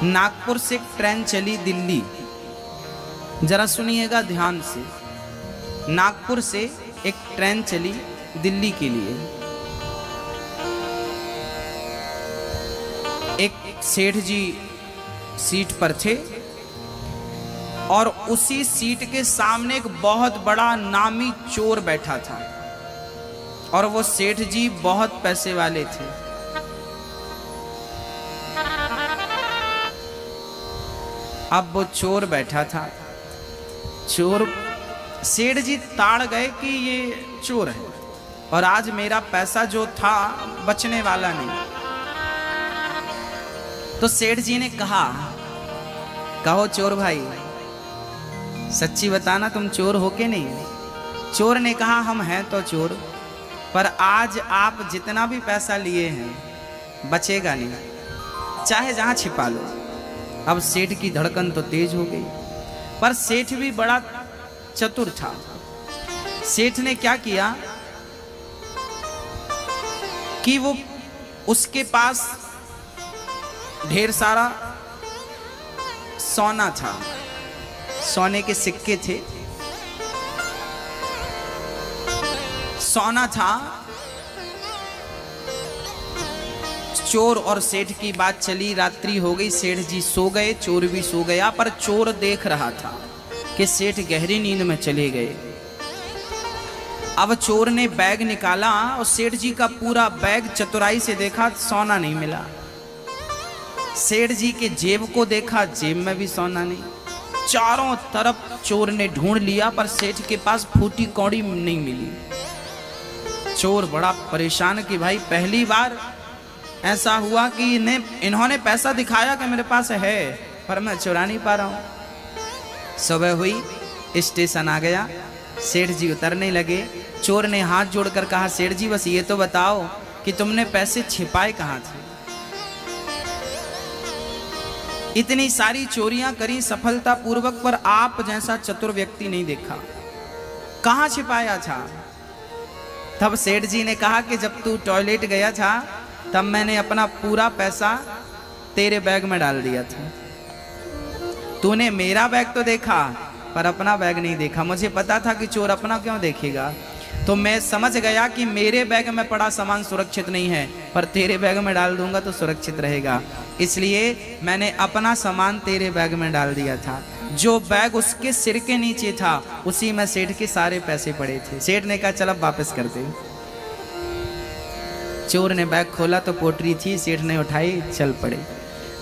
नागपुर से एक ट्रेन चली दिल्ली, जरा सुनिएगा ध्यान से। नागपुर से एक ट्रेन चली दिल्ली के लिए। एक सेठ जी सीट पर थे, और उसी सीट के सामने एक बहुत बड़ा नामी चोर बैठा था, और वो सेठ जी बहुत पैसे वाले थे। अब वो चोर बैठा था। चोर, सेठ जी ताड़ गए कि ये चोर है, और आज मेरा पैसा जो था बचने वाला नहीं। तो सेठ जी ने कहा, कहो चोर भाई, सच्ची बताना, तुम चोर हो के नहीं? चोर ने कहा, हम हैं तो चोर, पर आज आप जितना भी पैसा लिए हैं बचेगा नहीं, चाहे जहां छिपा लो। अब सेठ की धड़कन तो तेज हो गई, पर सेठ भी बड़ा चतुर था। सेठ ने क्या किया कि वो, उसके पास ढेर सारा सोना था, सोने के सिक्के थे, सोना था। चोर और सेठ की बात चली, रात्रि हो गई, सेठ जी सो गए, चोर भी सो गया, पर चोर देख रहा था कि सेठ गहरी नींद में चले गए। अब चोर ने बैग निकाला और सेठ जी का पूरा बैग चतुराई से देखा, सोना नहीं मिला। सेठ जी के जेब को देखा, जेब में भी सोना नहीं। चारों तरफ चोर ने ढूंढ लिया, पर सेठ के पास फूटी कौड़ी नहीं मिली। चोर बड़ा परेशान कि भाई पहली बार ऐसा हुआ कि इन्होंने पैसा दिखाया कि मेरे पास है, पर मैं चुरा नहीं पा रहा हूं। सुबह हुई, स्टेशन आ गया, सेठ जी उतरने लगे। चोर ने हाथ जोड़कर कहा, सेठ जी बस ये तो बताओ कि तुमने पैसे छिपाए कहाँ थे? इतनी सारी चोरियां करी सफलता पूर्वक, पर आप जैसा चतुर व्यक्ति नहीं देखा। कहाँ छिपाया था? तब सेठ जी ने कहा कि जब तू टॉयलेट गया था तब मैंने अपना पूरा पैसा तेरे बैग में डाल दिया था। तूने मेरा बैग तो देखा पर अपना बैग नहीं देखा। मुझे पता था कि चोर अपना क्यों देखेगा, तो मैं समझ गया कि मेरे बैग में पड़ा सामान सुरक्षित नहीं है, पर तेरे बैग में डाल दूंगा तो सुरक्षित रहेगा। इसलिए मैंने अपना सामान तेरे बैग में डाल दिया था। जो बैग उसके सिर के नीचे था उसी में सेठ के सारे पैसे पड़े थे। सेठ ने कहा चल अब वापस कर दे। चोर ने बैग खोला तो पोटरी थी, सेठ ने उठाई, चल पड़े।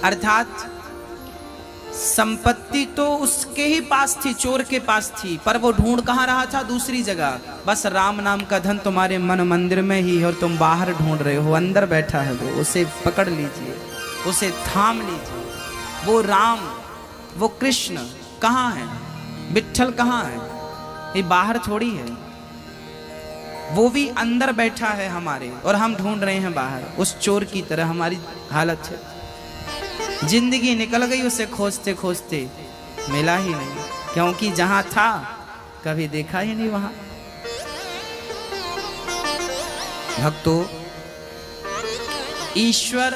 अर्थात संपत्ति तो उसके ही पास थी, चोर के पास थी, पर वो ढूंढ कहाँ रहा था? दूसरी जगह। बस राम नाम का धन तुम्हारे मन मंदिर में ही है और तुम बाहर ढूंढ रहे हो। अंदर बैठा है वो, उसे पकड़ लीजिए, उसे थाम लीजिए। वो राम, वो कृष्ण कहाँ है? विट्ठल कहाँ है? ये बाहर थोड़ी है, वो भी अंदर बैठा है हमारे, और हम ढूंढ रहे हैं बाहर। उस चोर की तरह हमारी हालत है। जिंदगी निकल गई उसे खोजते खोजते, मिला ही नहीं, क्योंकि जहां था कभी देखा ही नहीं वहां। भक्तों, ईश्वर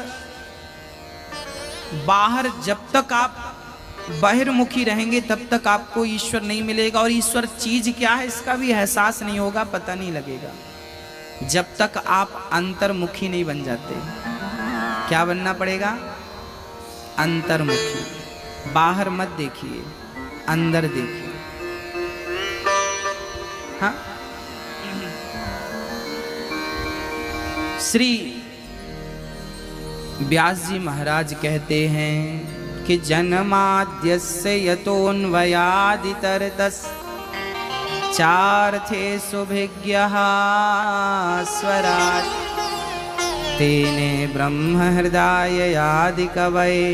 बाहर, जब तक आप बहिर्मुखी रहेंगे तब तक आपको ईश्वर नहीं मिलेगा, और ईश्वर चीज क्या है इसका भी एहसास नहीं होगा, पता नहीं लगेगा, जब तक आप अंतर्मुखी नहीं बन जाते। क्या बनना पड़ेगा? अंतर्मुखी। बाहर मत देखिए, अंदर देखिए। हाँ, श्री व्यास जी महाराज कहते हैं कि जन्माद्यस्य यतोऽन्वयादितरतस् चार्थे सुभिज्ञः स्वराट् तेने ब्रह्म हृदय आदि कवये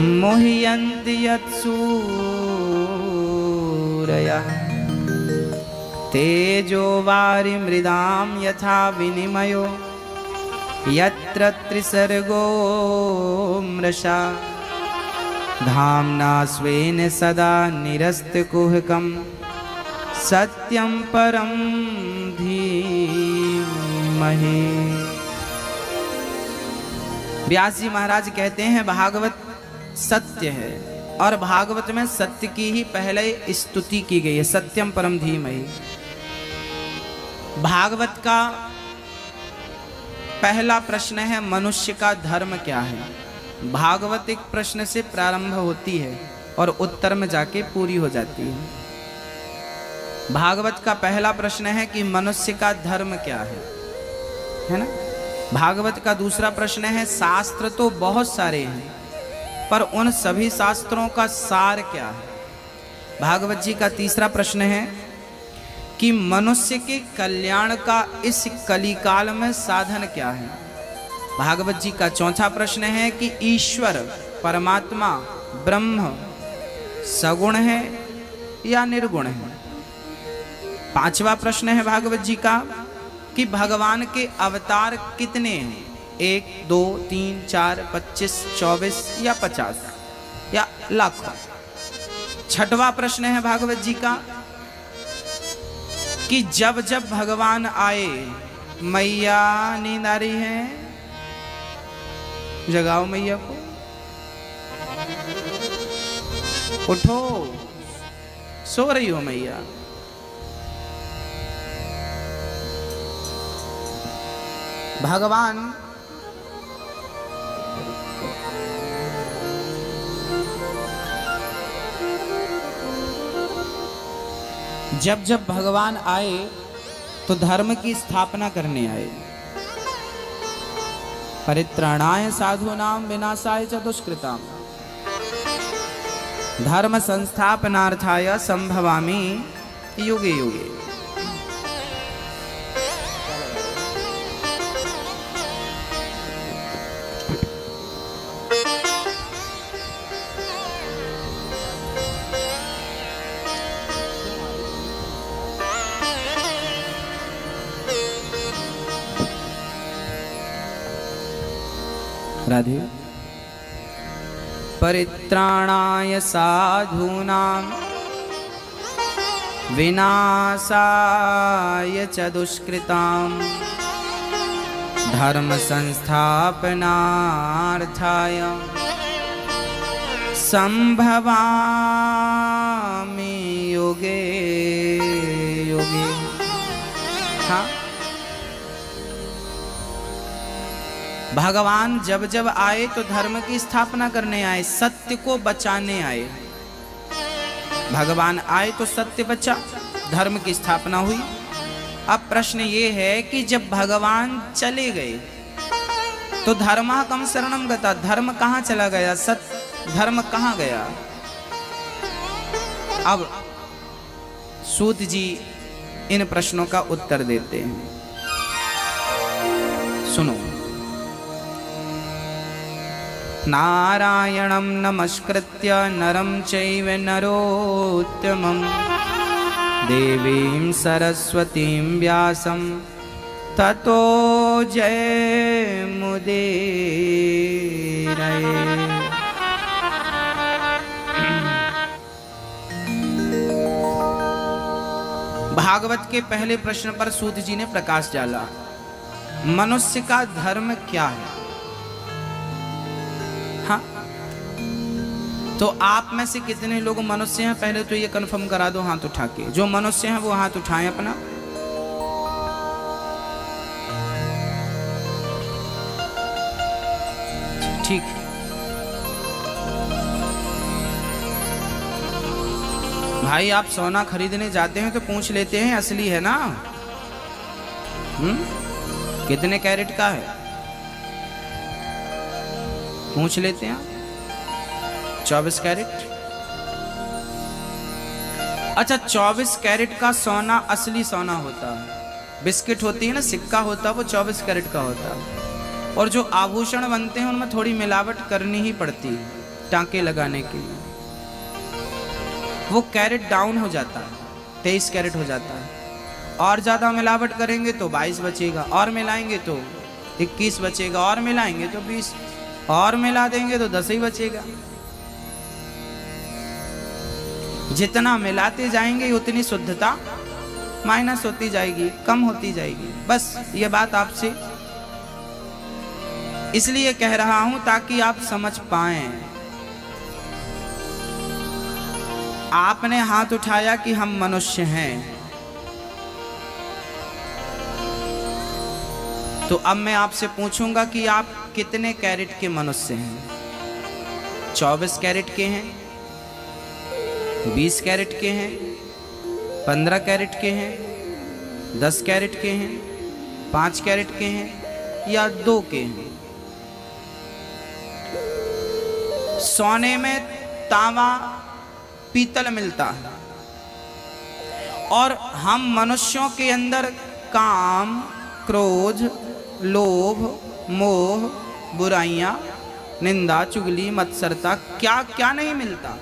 मुह्यन्ति यत्सूरयः तेजो वारि मृदां यथा विनिमयो यत्र त्रिसर्गो मृषा धाम्ना स्वेन सदा निरस्तकुहकं सत्यं परं धीमहि। व्यास जी महाराज कहते हैं भागवत सत्य है, और भागवत में सत्य की ही पहले स्तुति की गई है, सत्यम परम धीमहि। भागवत का पहला प्रश्न है मनुष्य का धर्म क्या है। भागवत एक प्रश्न से प्रारंभ होती है और उत्तर में जाके पूरी हो जाती है। भागवत का पहला प्रश्न है कि मनुष्य का धर्म क्या है ना। भागवत का दूसरा प्रश्न है शास्त्र तो बहुत सारे हैं, पर उन सभी शास्त्रों का सार क्या है। भागवत जी का तीसरा प्रश्न है कि मनुष्य के कल्याण का इस कलिकाल में साधन क्या है। भागवत जी का चौथा प्रश्न है कि ईश्वर परमात्मा ब्रह्म सगुण है या निर्गुण है। पांचवा प्रश्न है भागवत जी का कि भगवान के अवतार कितने हैं, 1 2 3 4 25 24 या 50 या लाखों। छठवां प्रश्न है भागवत जी का कि जब जब भगवान आए, मैया नींद आ रही है, जगाओ मैया को, उठो, सो रही हो मैया। भगवान जब जब भगवान आए तो धर्म की स्थापना करने आए। परित्राणाय साधूनां विनाशाय च दुष्कृतां धर्म संस्थापनार्थाय संभवामि युगे युगे। राधे। परित्राणाय साधूनां विनाशाय च दुष्कृतां धर्म संस्थापनार्थाय संभवामि युगे युगे। हाँ, भगवान जब जब आए तो धर्म की स्थापना करने आए, सत्य को बचाने आए। भगवान आए तो सत्य बचा, धर्म की स्थापना हुई। अब प्रश्न ये है कि जब भगवान चले गए तो धर्मा कम शरणम गता, धर्म कहाँ चला गया, सत्य धर्म कहाँ गया। अब सूत जी इन प्रश्नों का उत्तर देते हैं, सुनो। नारायणं नमस्कृत्य नरं चैव नरोत्तमं देवीं सरस्वतीं व्यासं ततो जयमुदीरये। भागवत के पहले प्रश्न पर सूत जी ने प्रकाश डाला। मनुष्य का धर्म क्या है? हाँ, तो आप में से कितने लोग मनुष्य हैं? पहले तो ये कंफर्म करा दो हाथ उठा के। जो मनुष्य हैं वो हाथ उठाएं अपना। ठीक। भाई आप सोना खरीदने जाते हैं तो पूछ लेते हैं असली है ना? कितने कैरेट का है पूछ लेते हैं। 24 कैरेट। अच्छा, 24 कैरेट का सोना असली सोना होता है। बिस्किट होती है ना, सिक्का होता है, वो 24 कैरेट का होता है। और जो आभूषण बनते हैं उनमें थोड़ी मिलावट करनी ही पड़ती है टांके लगाने के लिए। वो कैरेट डाउन हो जाता है, 23 कैरेट हो जाता है। और ज़्यादा मिलावट करेंगे तो 22 बचेगा, और मिलाएंगे तो 21 बचेगा, और मिलाएंगे तो 20, और मिला देंगे तो 10 ही बचेगा। जितना मिलाते जाएंगे उतनी शुद्धता माइनस होती जाएगी, कम होती जाएगी। बस ये बात आपसे इसलिए कह रहा हूं ताकि आप समझ पाएं। आपने हाथ उठाया कि हम मनुष्य हैं, तो अब मैं आपसे पूछूंगा कि आप कितने कैरेट के मनुष्य हैं? 24 कैरेट के हैं, 20 कैरेट के हैं, 15 कैरेट के हैं, 10 कैरेट के हैं, 5 कैरेट के हैं, या 2 के हैं? सोने में तांबा पीतल मिलता है, और हम मनुष्यों के अंदर काम, क्रोध, लोभ, मोह, बुराइयां, निंदा, चुगली, मत्सरता, क्या क्या नहीं मिलता।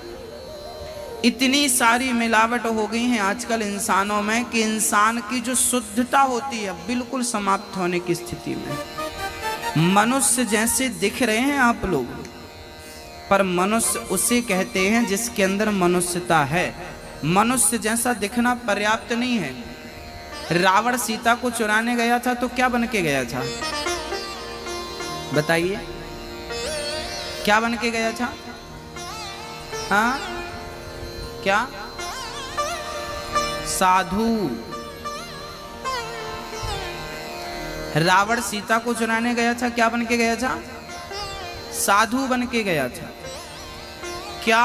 इतनी सारी मिलावट हो गई है आजकल इंसानों में कि इंसान की जो शुद्धता होती है बिल्कुल समाप्त होने की स्थिति में। मनुष्य जैसे दिख रहे हैं आप लोग, पर मनुष्य उसे कहते हैं जिसके अंदर मनुष्यता है। मनुष्य जैसा दिखना पर्याप्त नहीं है। रावण सीता को चुराने गया था तो क्या बन के गया था? बताइए, क्या बन के गया था? हाँ, क्या? साधु। रावण सीता को चुराने गया था, क्या बन के गया था? साधु बन के गया था। क्या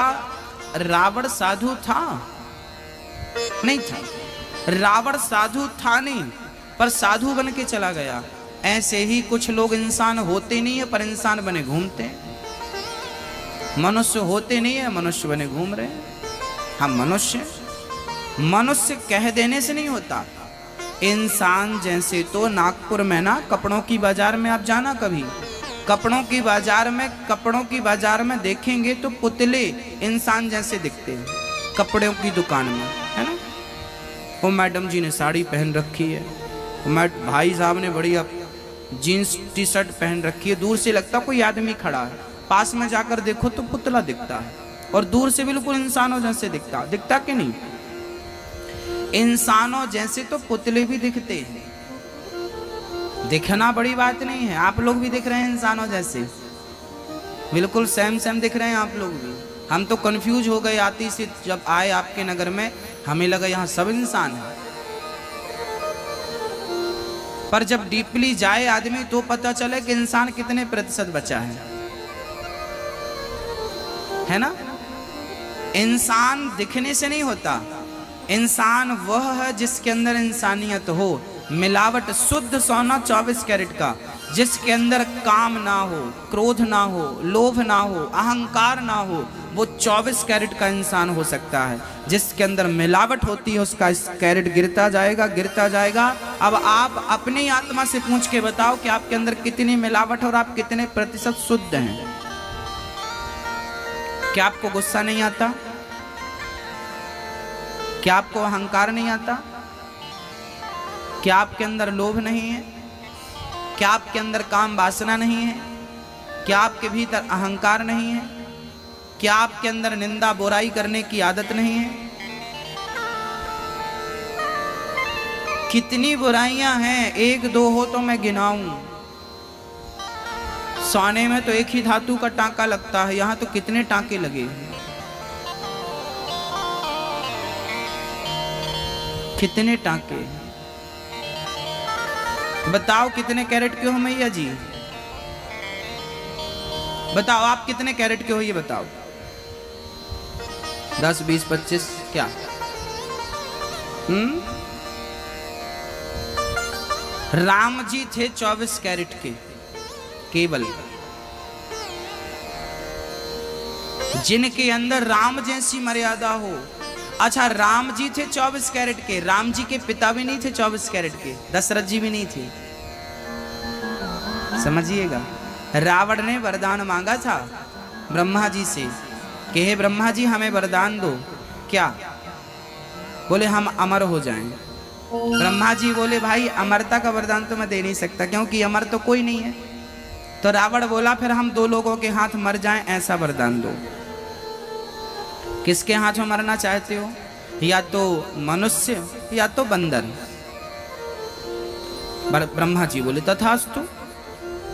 रावण साधु था? नहीं था। रावण साधु था नहीं, पर साधु बन के चला गया। ऐसे ही कुछ लोग इंसान होते नहीं है पर इंसान बने घूमते हैं। मनुष्य होते नहीं है, मनुष्य बने घूम रहे हैं। हम मनुष्य कह देने से नहीं होता। इंसान जैसे तो नागपुर में ना कपड़ों की बाजार में आप जाना कभी, कपड़ों की बाजार में देखेंगे तो पुतले इंसान जैसे दिखते हैं कपड़ों की दुकान में, है ना। वो मैडम जी ने साड़ी पहन रखी है, भाई साहब ने बढ़िया जीन्स टी शर्ट पहन रखी है। दूर से लगता कोई आदमी खड़ा है, पास में जाकर देखो तो पुतला दिखता है, और दूर से बिल्कुल इंसानों जैसे दिखता कि नहीं? इंसानों जैसे तो पुतले भी दिखते हैं। दिखना बड़ी बात नहीं है। आप लोग भी दिख रहे हैं इंसानों जैसे, बिल्कुल सेम दिख रहे हैं आप लोग भी। हम तो कंफ्यूज हो गए आती से, जब आए आपके नगर में हमें लगा यहाँ सब इंसान है, पर जब डीपली जाए आदमी तो पता चले कि इंसान कितने प्रतिशत बचा है ना। इंसान दिखने से नहीं होता, इंसान वह है जिसके अंदर इंसानियत हो। मिलावट शुद्ध सोना 24 कैरेट का, जिसके अंदर काम ना हो, क्रोध ना हो, लोभ ना हो, अहंकार ना हो, वो 24 कैरेट का इंसान हो सकता है। जिसके अंदर मिलावट होती है उसका कैरेट गिरता जाएगा। अब आप अपनी आत्मा से पूछ के बताओ कि आपके अंदर कितनी मिलावट और आप कितने प्रतिशत शुद्ध हैं। क्या आपको गुस्सा नहीं आता? क्या आपको अहंकार नहीं आता? क्या आपके अंदर लोभ नहीं है? क्या आपके अंदर काम वासना नहीं है? क्या आपके भीतर अहंकार नहीं है? क्या आपके अंदर निंदा बुराई करने की आदत नहीं है? कितनी बुराइयां हैं, एक दो हो तो मैं गिनाऊं। सोने में तो एक ही धातु का टांका लगता है, यहां तो कितने टांके लगे हैं। कितने टांके। बताओ कितने कैरेट के हो मैया जी? बताओ आप कितने कैरेट के हो, ये बताओ। 10, 20, 25 क्या? राम जी थे 24 कैरेट के केवल, जिनके अंदर राम जैसी मर्यादा हो। अच्छा, राम जी थे 24 कैरेट के, राम जी के पिता भी नहीं थे 24 कैरेट के, दशरथ जी भी नहीं थे। समझिएगा, रावण ने वरदान मांगा था ब्रह्मा जी से कि हे ब्रह्मा जी हमें वरदान दो। क्या? बोले हम अमर हो जाएं। ब्रह्मा जी बोले भाई अमरता का वरदान तो मैं दे नहीं सकता, क्योंकि अमर तो कोई नहीं है। तो रावण बोला फिर हम 2 लोगों के हाथ मर जाएं ऐसा वरदान दो। किसके हाथ में मरना चाहते हो? या तो मनुष्य या तो बंदर। ब्रह्मा जी बोले तथास्तु।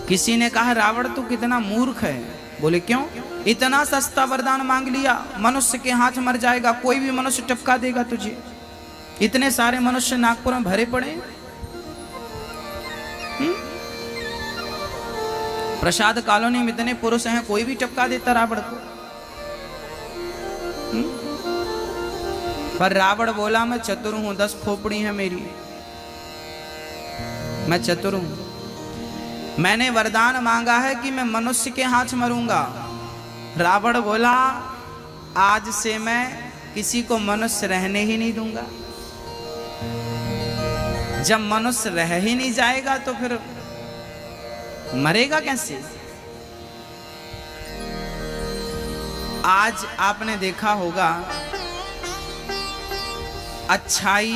किसी ने कहा रावण तो कितना मूर्ख है। बोले क्यों? इतना सस्ता वरदान मांग लिया, मनुष्य के हाथ मर जाएगा, कोई भी मनुष्य टपका देगा तुझे। इतने सारे मनुष्य नागपुर में भरे पड़े। प्रसाद कॉलोनी में इतने पुरुष हैं, कोई भी टपका देता रावण को। पर रावण बोला मैं चतुर हूं, 10 खोपड़ी है मेरी, मैं चतुर हूं। मैंने वरदान मांगा है कि मैं मनुष्य के हाथ मरूंगा। रावण बोला आज से मैं किसी को मनुष्य रहने ही नहीं दूंगा। जब मनुष्य रह ही नहीं जाएगा तो फिर मरेगा कैसे? आज आपने देखा होगा अच्छाई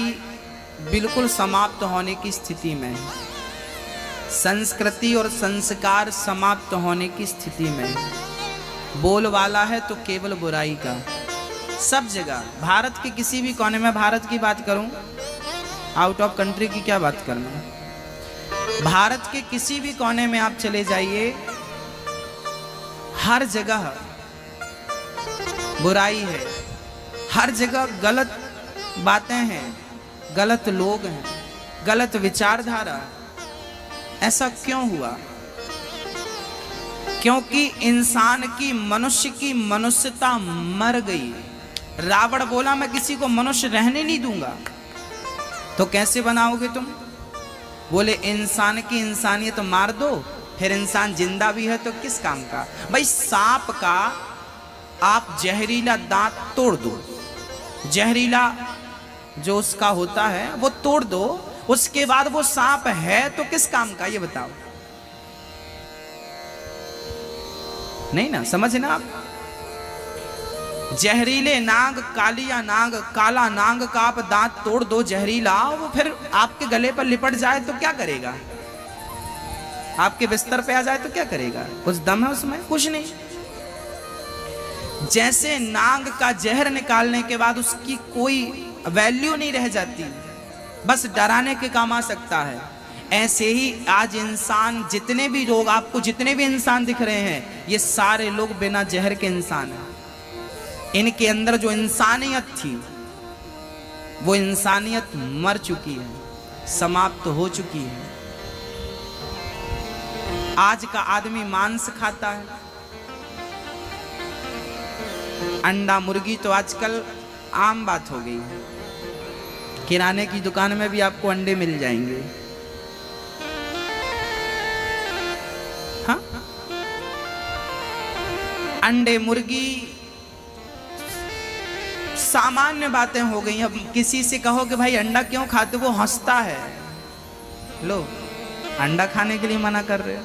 बिल्कुल समाप्त होने की स्थिति में है, संस्कृति और संस्कार समाप्त होने की स्थिति में है। बोलवाला है तो केवल बुराई का, सब जगह। भारत के किसी भी कोने में, भारत की बात करूं, आउट ऑफ कंट्री की क्या बात करना, भारत के किसी भी कोने में आप चले जाइए, हर जगह बुराई है, हर जगह गलत बातें हैं, गलत लोग हैं, गलत विचारधारा। ऐसा क्यों हुआ? क्योंकि इंसान की, मनुष्य की मनुष्यता मर गई। रावण बोला मैं किसी को मनुष्य रहने नहीं दूंगा। तो कैसे बनाओगे तुम? बोले इंसान की इंसानियत मार दो, फिर इंसान जिंदा भी है तो किस काम का? भाई सांप का आप जहरीला दांत तोड़ दो, जहरीला जो उसका होता है वो तोड़ दो, उसके बाद वो सांप है तो किस काम का? ये बताओ। नहीं ना, समझना आप। जहरीले नाग, कालिया नाग, काला नाग का आप दांत तोड़ दो जहरीला, वो फिर आपके गले पर लिपट जाए तो क्या करेगा? आपके बिस्तर पे आ जाए तो क्या करेगा? कुछ दम है उसमें? कुछ नहीं। जैसे नाग का जहर निकालने के बाद उसकी कोई वैल्यू नहीं रह जाती, बस डराने के काम आ सकता है, ऐसे ही आज इंसान, जितने भी लोग आपको, जितने भी इंसान दिख रहे हैं, ये सारे लोग बिना जहर के इंसान हैं। इनके अंदर जो इंसानियत थी वो इंसानियत मर चुकी है, समाप्त हो चुकी है। आज का आदमी मांस खाता है, अंडा मुर्गी तो आजकल आम बात हो गई है। किराने की दुकान में भी आपको अंडे मिल जाएंगे। हाँ, अंडे मुर्गी सामान्य बातें हो गई। अब किसी से कहो कि भाई अंडा क्यों खाते, वो हंसता है। लो, अंडा खाने के लिए मना कर रहे हो।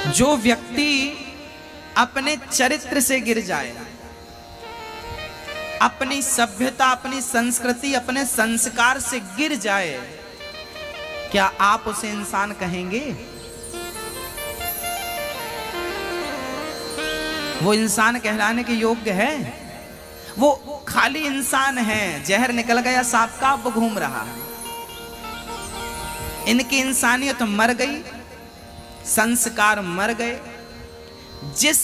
जो व्यक्ति अपने चरित्र से गिर जाए, अपनी सभ्यता, अपनी संस्कृति, अपने संस्कार से गिर जाए, क्या आप उसे इंसान कहेंगे? वो इंसान कहलाने के योग्य है? वो खाली इंसान है, जहर निकल गया सांप का, वो घूम रहा है। इनकी इंसानियत मर गई, संस्कार मर गए। जिस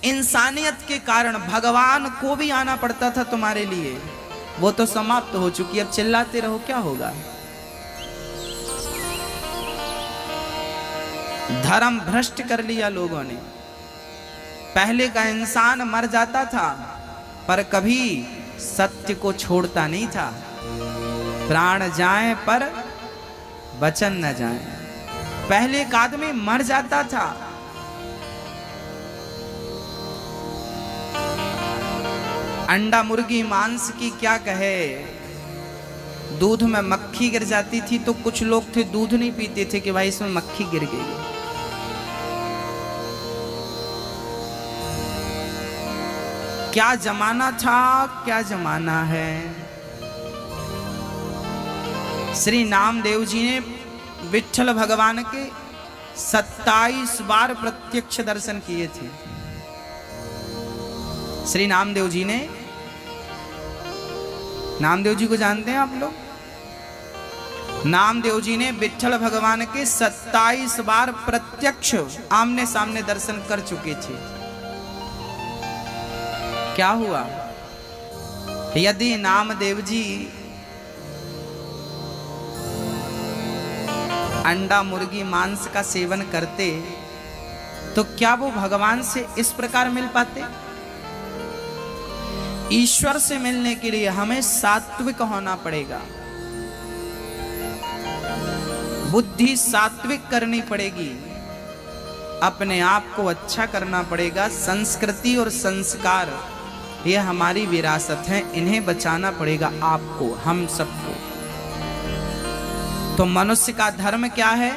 इंसानियत के कारण भगवान को भी आना पड़ता था तुम्हारे लिए, वो तो समाप्त हो चुकी। अब चिल्लाते रहो, क्या होगा? धर्म भ्रष्ट कर लिया लोगों ने। पहले का इंसान मर जाता था पर कभी सत्य को छोड़ता नहीं था। प्राण जाए पर वचन न जाए। पहले का आदमी मर जाता था, अंडा मुर्गी मांस की क्या कहे, दूध में मक्खी गिर जाती थी तो कुछ लोग थे दूध नहीं पीते थे कि भाई इसमें मक्खी गिर गई। क्या जमाना था, क्या जमाना है। श्री नामदेव जी ने विठ्ठल भगवान के 27 बार प्रत्यक्ष दर्शन किए थे। श्री नामदेव जी ने, नामदेव जी को जानते हैं आप लोग? नामदेव जी ने विठ्ठल भगवान के 27 बार प्रत्यक्ष आमने सामने दर्शन कर चुके थे। क्या हुआ? यदि नामदेव जी अंडा मुर्गी मांस का सेवन करते तो क्या वो भगवान से इस प्रकार मिल पाते? ईश्वर से मिलने के लिए हमें सात्विक होना पड़ेगा, बुद्धि सात्विक करनी पड़ेगी, अपने आप को अच्छा करना पड़ेगा। संस्कृति और संस्कार ये हमारी विरासत है, इन्हें बचाना पड़ेगा आपको, हम सबको। तो मनुष्य का धर्म क्या है?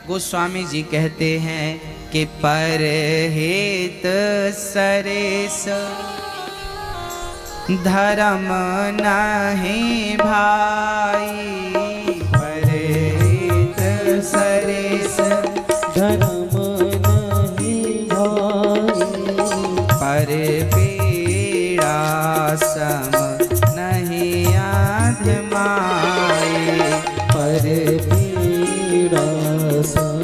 गोस्वामी जी कहते हैं कि परहित सरेस धर्म नहीं भाई। परहित सरेस धर्म नहीं भाई। पर पीड़ा सम नहीं आधमाई। पर पीड़ा सम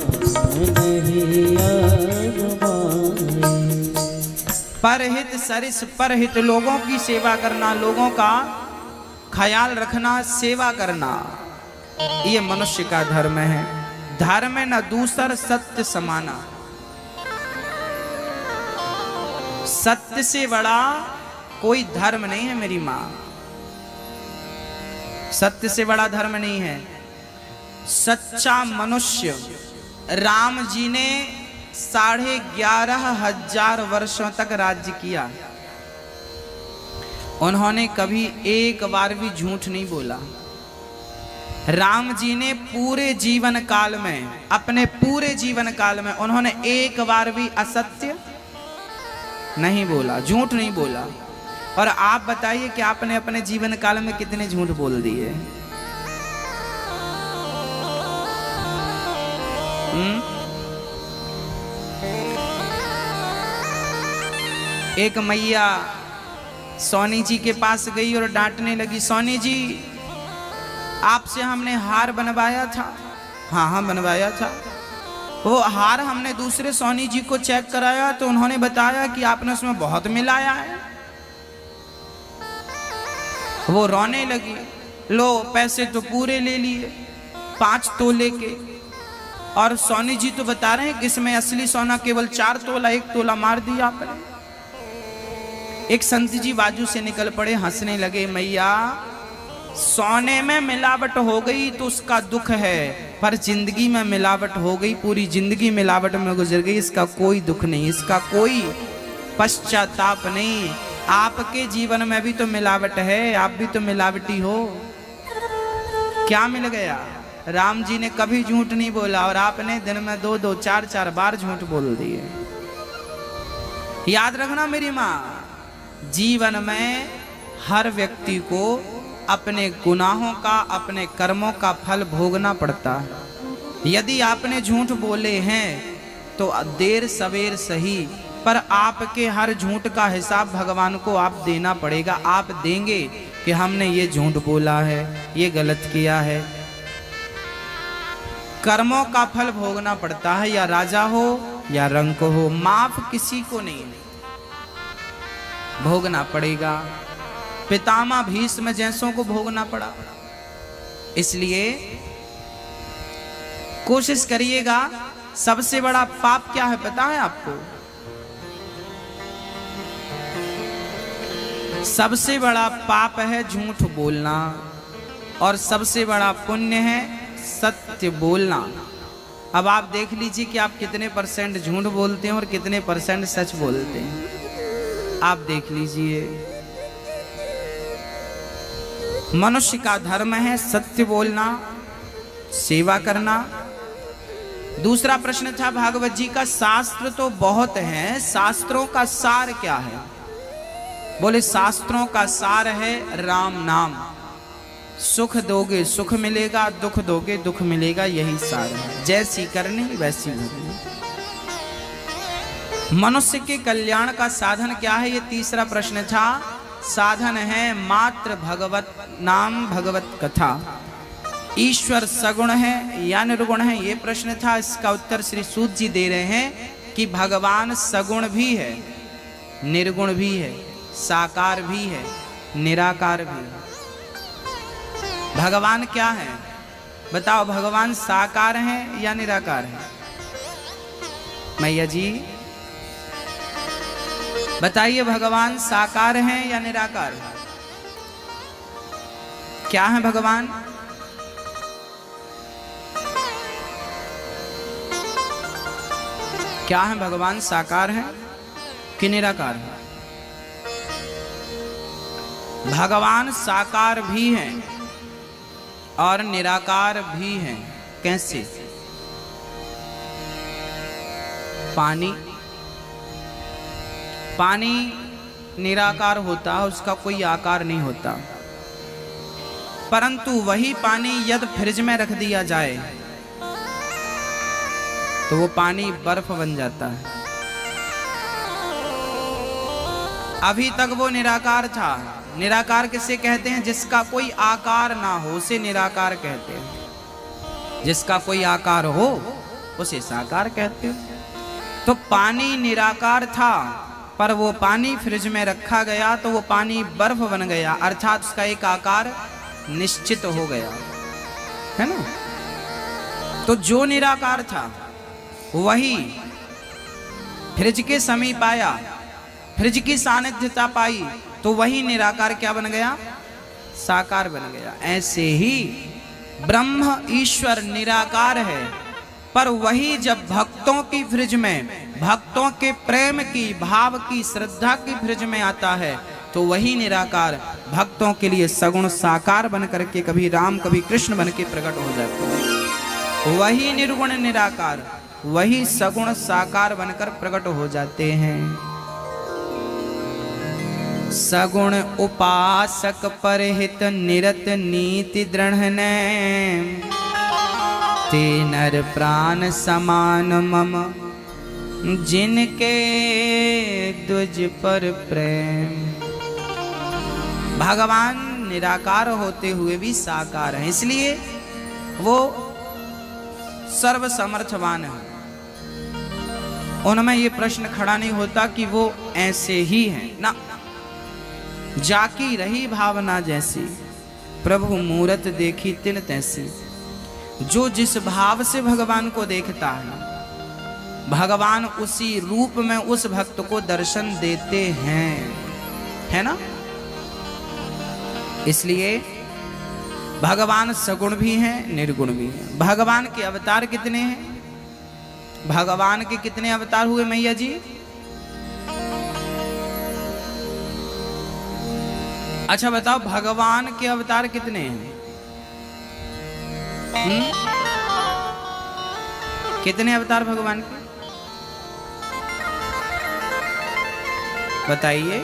नहीं आधमाई। परहित सरिस, परहित लोगों की सेवा करना, लोगों का ख्याल रखना, सेवा करना, ये मनुष्य का धर्म है। धर्म न दूसर सत्य समाना। सत्य से बड़ा कोई धर्म नहीं है मेरी मां, सत्य से बड़ा धर्म नहीं है। सच्चा मनुष्य, राम जी ने 11,500 वर्षों तक राज्य किया। उन्होंने कभी एक बार भी झूठ नहीं बोला। राम जी ने पूरे जीवन काल में, अपने पूरे जीवन काल में उन्होंने एक बार भी असत्य नहीं बोला, झूठ नहीं बोला। और आप बताइए कि आपने अपने जीवन काल में कितने झूठ बोल दिए? एक मैया सोनी जी के पास गई और डांटने लगी, सोनी जी आपसे हमने हार बनवाया था। हाँ हाँ बनवाया था। वो हार हमने दूसरे सोनी जी को चेक कराया तो उन्होंने बताया कि आपने उसमें बहुत मिलाया है। वो रोने लगी, लो पैसे तो पूरे ले लिए 5 तोले के, और सोनी जी तो बता रहे हैं कि इसमें असली सोना केवल 4 तोला, 1 तोला मार दिया आपने। एक संत जी बाजू से निकल पड़े, हंसने लगे, मैया सोने में मिलावट हो गई तो उसका दुख है, पर जिंदगी में मिलावट हो गई, पूरी जिंदगी मिलावट में गुजर गई, इसका कोई दुख नहीं, इसका कोई पश्चाताप नहीं। आपके जीवन में भी तो मिलावट है, आप भी तो मिलावटी हो। क्या मिल गया? राम जी ने कभी झूठ नहीं बोला और आपने दिन में 2-2, 4-4 बार झूठ बोल दिए। याद रखना मेरी माँ, जीवन में हर व्यक्ति को अपने गुनाहों का, अपने कर्मों का फल भोगना पड़ता है। यदि आपने झूठ बोले हैं तो देर सवेर सही, पर आपके हर झूठ का हिसाब भगवान को आप देना पड़ेगा। आप देंगे कि हमने ये झूठ बोला है, ये गलत किया है। कर्मों का फल भोगना पड़ता है, या राजा हो या रंक हो, माफ किसी को नहीं, भोगना पड़ेगा। पितामह भीष्म जैसों को भोगना पड़ा। इसलिए कोशिश करिएगा। सबसे बड़ा पाप क्या है पता है आपको? सबसे बड़ा पाप है झूठ बोलना, और सबसे बड़ा पुण्य है सत्य बोलना। अब आप देख लीजिए कि आप कितने % झूठ बोलते हैं और कितने % सच बोलते हैं। आप देख लीजिए। मनुष्य का धर्म है सत्य बोलना, सेवा करना। दूसरा प्रश्न था भागवत जी का, शास्त्र तो बहुत हैं, शास्त्रों का सार क्या है? बोले शास्त्रों का सार है राम नाम। सुख दोगे सुख मिलेगा, दुख दोगे दुख मिलेगा, यही सार है। जैसी करनी वैसी भरनी। मनुष्य के कल्याण का साधन क्या है? ये तीसरा प्रश्न था। साधन है मात्र भगवत नाम, भगवत कथा। ईश्वर सगुण है या निर्गुण है, ये प्रश्न था। इसका उत्तर श्री सूत जी दे रहे हैं कि भगवान सगुण भी है, निर्गुण भी है, साकार भी है, निराकार भी है। भगवान क्या है बताओ? भगवान साकार है या निराकार है? मैया जी बताइए, भगवान साकार है या निराकार है? क्या है भगवान? क्या है भगवान? साकार है कि निराकार है? भगवान साकार भी हैं और निराकार भी हैं। कैसे? पानी निराकार होता है, उसका कोई आकार नहीं होता, परंतु वही पानी यदि फ्रिज में रख दिया जाए तो वो पानी बर्फ बन जाता है। अभी तक वो निराकार था। निराकार किसे कहते हैं? जिसका कोई आकार ना हो उसे निराकार कहते हैं। जिसका कोई आकार हो उसे साकार कहते हैं। तो पानी निराकार था, पर वो पानी फ्रिज में रखा गया तो वो पानी बर्फ बन गया, अर्थात उसका एक आकार निश्चित हो गया, है ना? तो जो निराकार था वही फ्रिज के समीप आया, फ्रिज की सानिध्यता पाई, तो वही निराकार क्या बन गया? साकार बन गया। ऐसे ही ब्रह्म ईश्वर निराकार है, पर वही जब भक्तों की फ्रिज में, भक्तों के प्रेम की, भाव की, श्रद्धा की फ्रिज में आता है तो वही निराकार भक्तों के लिए सगुण साकार बन करके कभी राम कभी कृष्ण बन के प्रकट हो जाते हैं। वही निर्गुण निराकार, वही सगुण साकार बनकर प्रकट हो जाते हैं। सगुण उपासक परहित निरत नीति दृढ़ ने, ते नर प्राण समान मम जिनके दुज पर प्रेम। भगवान निराकार होते हुए भी साकार है, इसलिए वो सर्व समर्थवान है। उनमें ये प्रश्न खड़ा नहीं होता कि वो ऐसे ही हैं ना। जाकी रही भावना जैसी, प्रभु मूरत देखी तिन तैसी। जो जिस भाव से भगवान को देखता है, भगवान उसी रूप में उस भक्त को दर्शन देते हैं, है ना? इसलिए भगवान सगुण भी हैं, निर्गुण भी हैं। भगवान के अवतार कितने हैं? भगवान के कितने अवतार हुए मैया जी? अच्छा बताओ, भगवान के अवतार कितने हैं? कितने अवतार भगवान के? बताइए,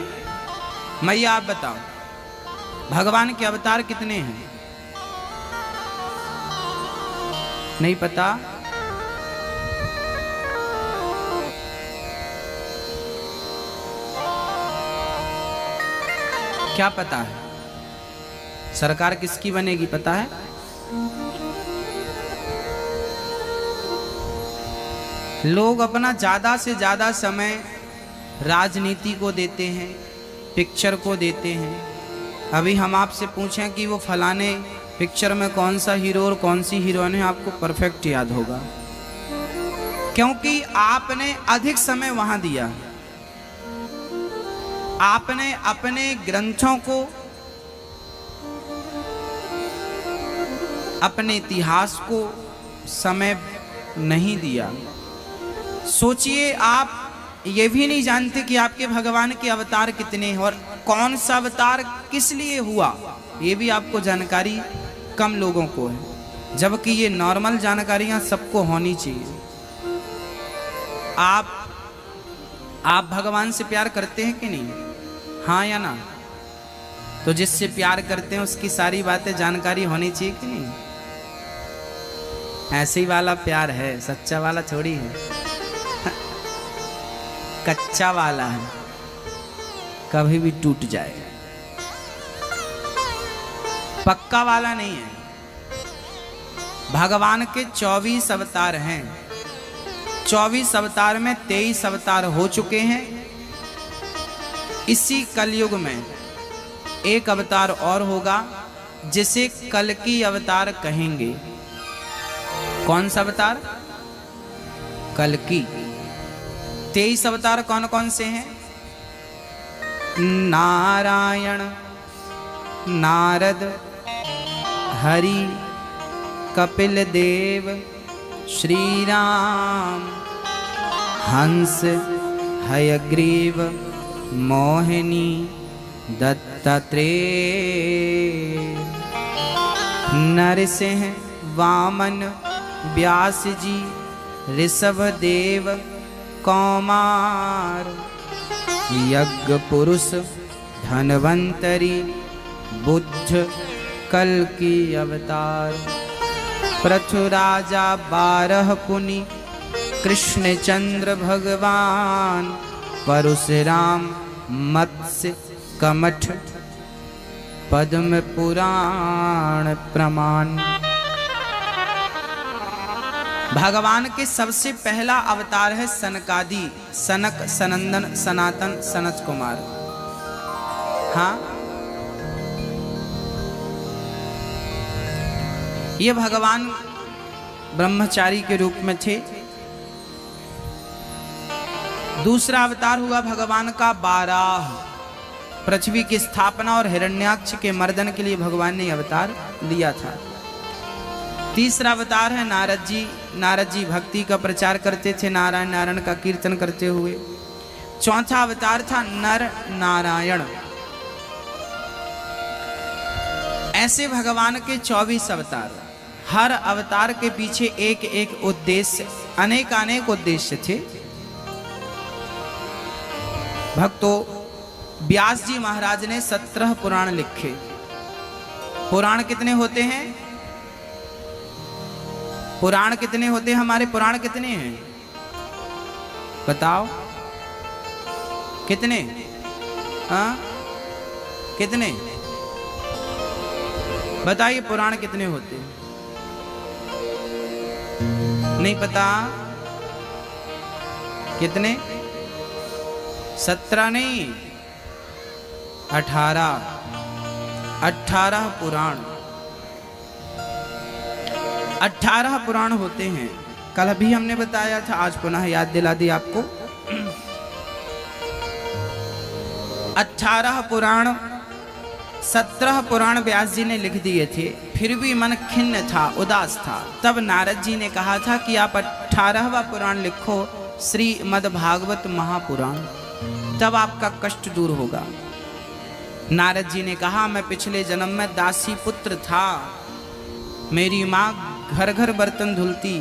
मैया आप बताओ, भगवान के अवतार कितने हैं? नहीं पता? क्या पता है? सरकार किसकी बनेगी पता है? लोग अपना ज्यादा से ज्यादा समय राजनीति को देते हैं, पिक्चर को देते हैं। अभी हम आपसे पूछें कि वो फलाने पिक्चर में कौन सा हीरो और कौन सी हीरोइन है, आपको परफेक्ट याद होगा, क्योंकि आपने अधिक समय वहां दिया। आपने अपने ग्रंथों को, अपने इतिहास को समय नहीं दिया। सोचिए, आप ये भी नहीं जानते कि आपके भगवान के अवतार कितने हैं और कौन सा अवतार किस लिए हुआ, ये भी आपको जानकारी कम लोगों को है, जबकि ये नॉर्मल जानकारियां सबको होनी चाहिए। आप भगवान से प्यार करते हैं कि नहीं? हाँ या ना? तो जिससे प्यार करते हैं उसकी सारी बातें जानकारी होनी चाहिए कि नहीं? ऐसे ही वाला प्यार है, सच्चा वाला थोड़ी है, कच्चा वाला है, कभी भी टूट जाएगा, पक्का वाला नहीं है। भगवान के 24 अवतार हैं। 24 अवतार में 23 अवतार हो चुके हैं। इसी कलयुग में एक अवतार और होगा जिसे कल्कि अवतार कहेंगे। कौन सा अवतार? कल्कि। 23 अवतार कौन कौन से हैं? नारायण, नारद, हरि, कपिल देव, श्री राम, हंस, हयग्रीव, मोहिनी, दत्तात्रेय, नरसिंह, वामन, व्यास जी, ऋषभ देव, कौमार, यज्ञ पुरुष, धन्वंतरी, बुद्ध, कल्कि अवतार, पृथु राजा, 12 पुनि, कृष्ण चंद्र भगवान, परशुराम, मत्स्य, कमठ, पद्म पुराण प्रमाण। भगवान के सबसे पहला अवतार है सनकादि, सनक, सनंदन, सनातन, सनत कुमार। हाँ, ये भगवान ब्रह्मचारी के रूप में थे। दूसरा अवतार हुआ भगवान का बाराह, पृथ्वी की स्थापना और हिरण्याक्ष के मर्दन के लिए भगवान ने अवतार लिया था। तीसरा अवतार है नारद जी। नारद जी भक्ति का प्रचार करते थे, नारायण नारायण का कीर्तन करते हुए। चौथा अवतार था नर नारायण। ऐसे भगवान के 24 अवतार। हर अवतार के पीछे एक एक उद्देश्य, अनेक उद्देश्य थे। भक्तों, व्यास जी महाराज ने 17 पुराण लिखे। पुराण कितने होते हैं? पुराण कितने होते हैं? हमारे पुराण कितने हैं बताओ? कितने? हाँ, कितने बताइए, पुराण कितने होते हैं? नहीं पता? कितने? 17 नहीं, 18 पुराण। 18 पुराण होते हैं। कल भी हमने बताया था, आज पुनः याद दिला दी आपको। 18 पुराण, 17 पुराण व्यास जी ने लिख दिए थे। फिर भी मन खिन्न था, उदास था। तब नारद जी ने कहा था कि आप 18वां पुराण लिखो, श्रीमद् भागवत महापुराण, तब आपका कष्ट दूर होगा। नारद जी ने कहा, मैं पिछले जन्म में दासी पुत्र था। मेरी माँ घर घर बर्तन धुलती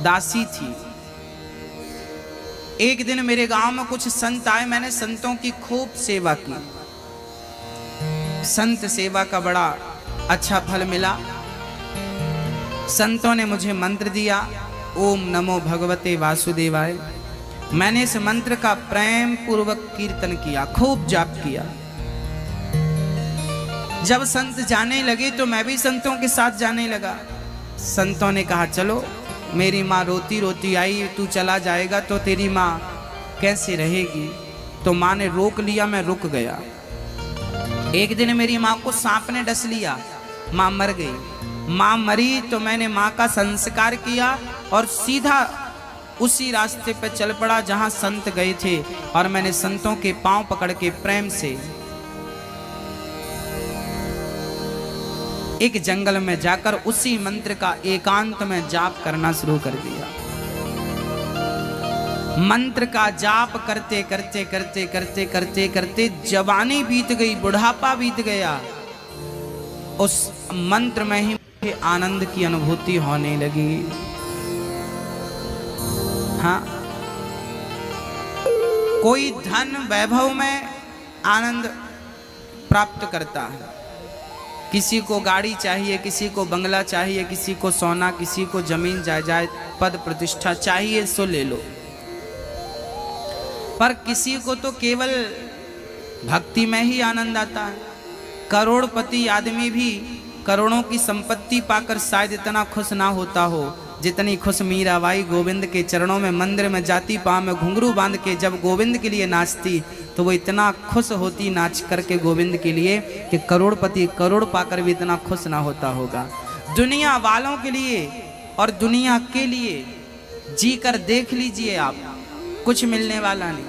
दासी थी। एक दिन मेरे गांव में कुछ संत आए, मैंने संतों की खूब सेवा की। संत सेवा का बड़ा अच्छा फल मिला। संतों ने मुझे मंत्र दिया, ओम नमो भगवते वासुदेवाय। मैंने इस मंत्र का प्रेम पूर्वक कीर्तन किया, खूब जाप किया। जब संत जाने लगे तो मैं भी संतों के साथ जाने लगा। संतों ने कहा चलो, मेरी माँ रोती रोती आई, तू चला जाएगा तो तेरी माँ कैसे रहेगी। तो माँ ने रोक लिया, मैं रुक गया। एक दिन मेरी माँ को सांप ने डस लिया, माँ मर गई। माँ मरी तो मैंने माँ का संस्कार किया और सीधा उसी रास्ते पर चल पड़ा जहाँ संत गए थे, और मैंने संतों के पांव पकड़ के प्रेम से एक जंगल में जाकर उसी मंत्र का एकांत में जाप करना शुरू कर दिया। मंत्र का जाप करते करते करते करते करते करते जवानी बीत गई, बुढ़ापा बीत गया। उस मंत्र में ही मुझे आनंद की अनुभूति होने लगी। हाँ, कोई धन वैभव में आनंद प्राप्त करता है, किसी को गाड़ी चाहिए, किसी को बंगला चाहिए, किसी को सोना, किसी को जमीन जायदाद पद प्रतिष्ठा चाहिए, सो ले लो। पर किसी को तो केवल भक्ति में ही आनंद आता है। करोड़पति आदमी भी करोड़ों की संपत्ति पाकर शायद इतना खुश ना होता हो जितनी खुश मीराबाई गोविंद के चरणों में मंदिर में जाती, पाँव में घुंघरू बांध के जब गोविंद के लिए नाचती तो वो इतना खुश होती नाच करके गोविंद के लिए कि करोड़पति करोड़ पाकर भी इतना खुश ना होता होगा। दुनिया वालों के लिए और दुनिया के लिए जी कर देख लीजिए आप, कुछ मिलने वाला नहीं।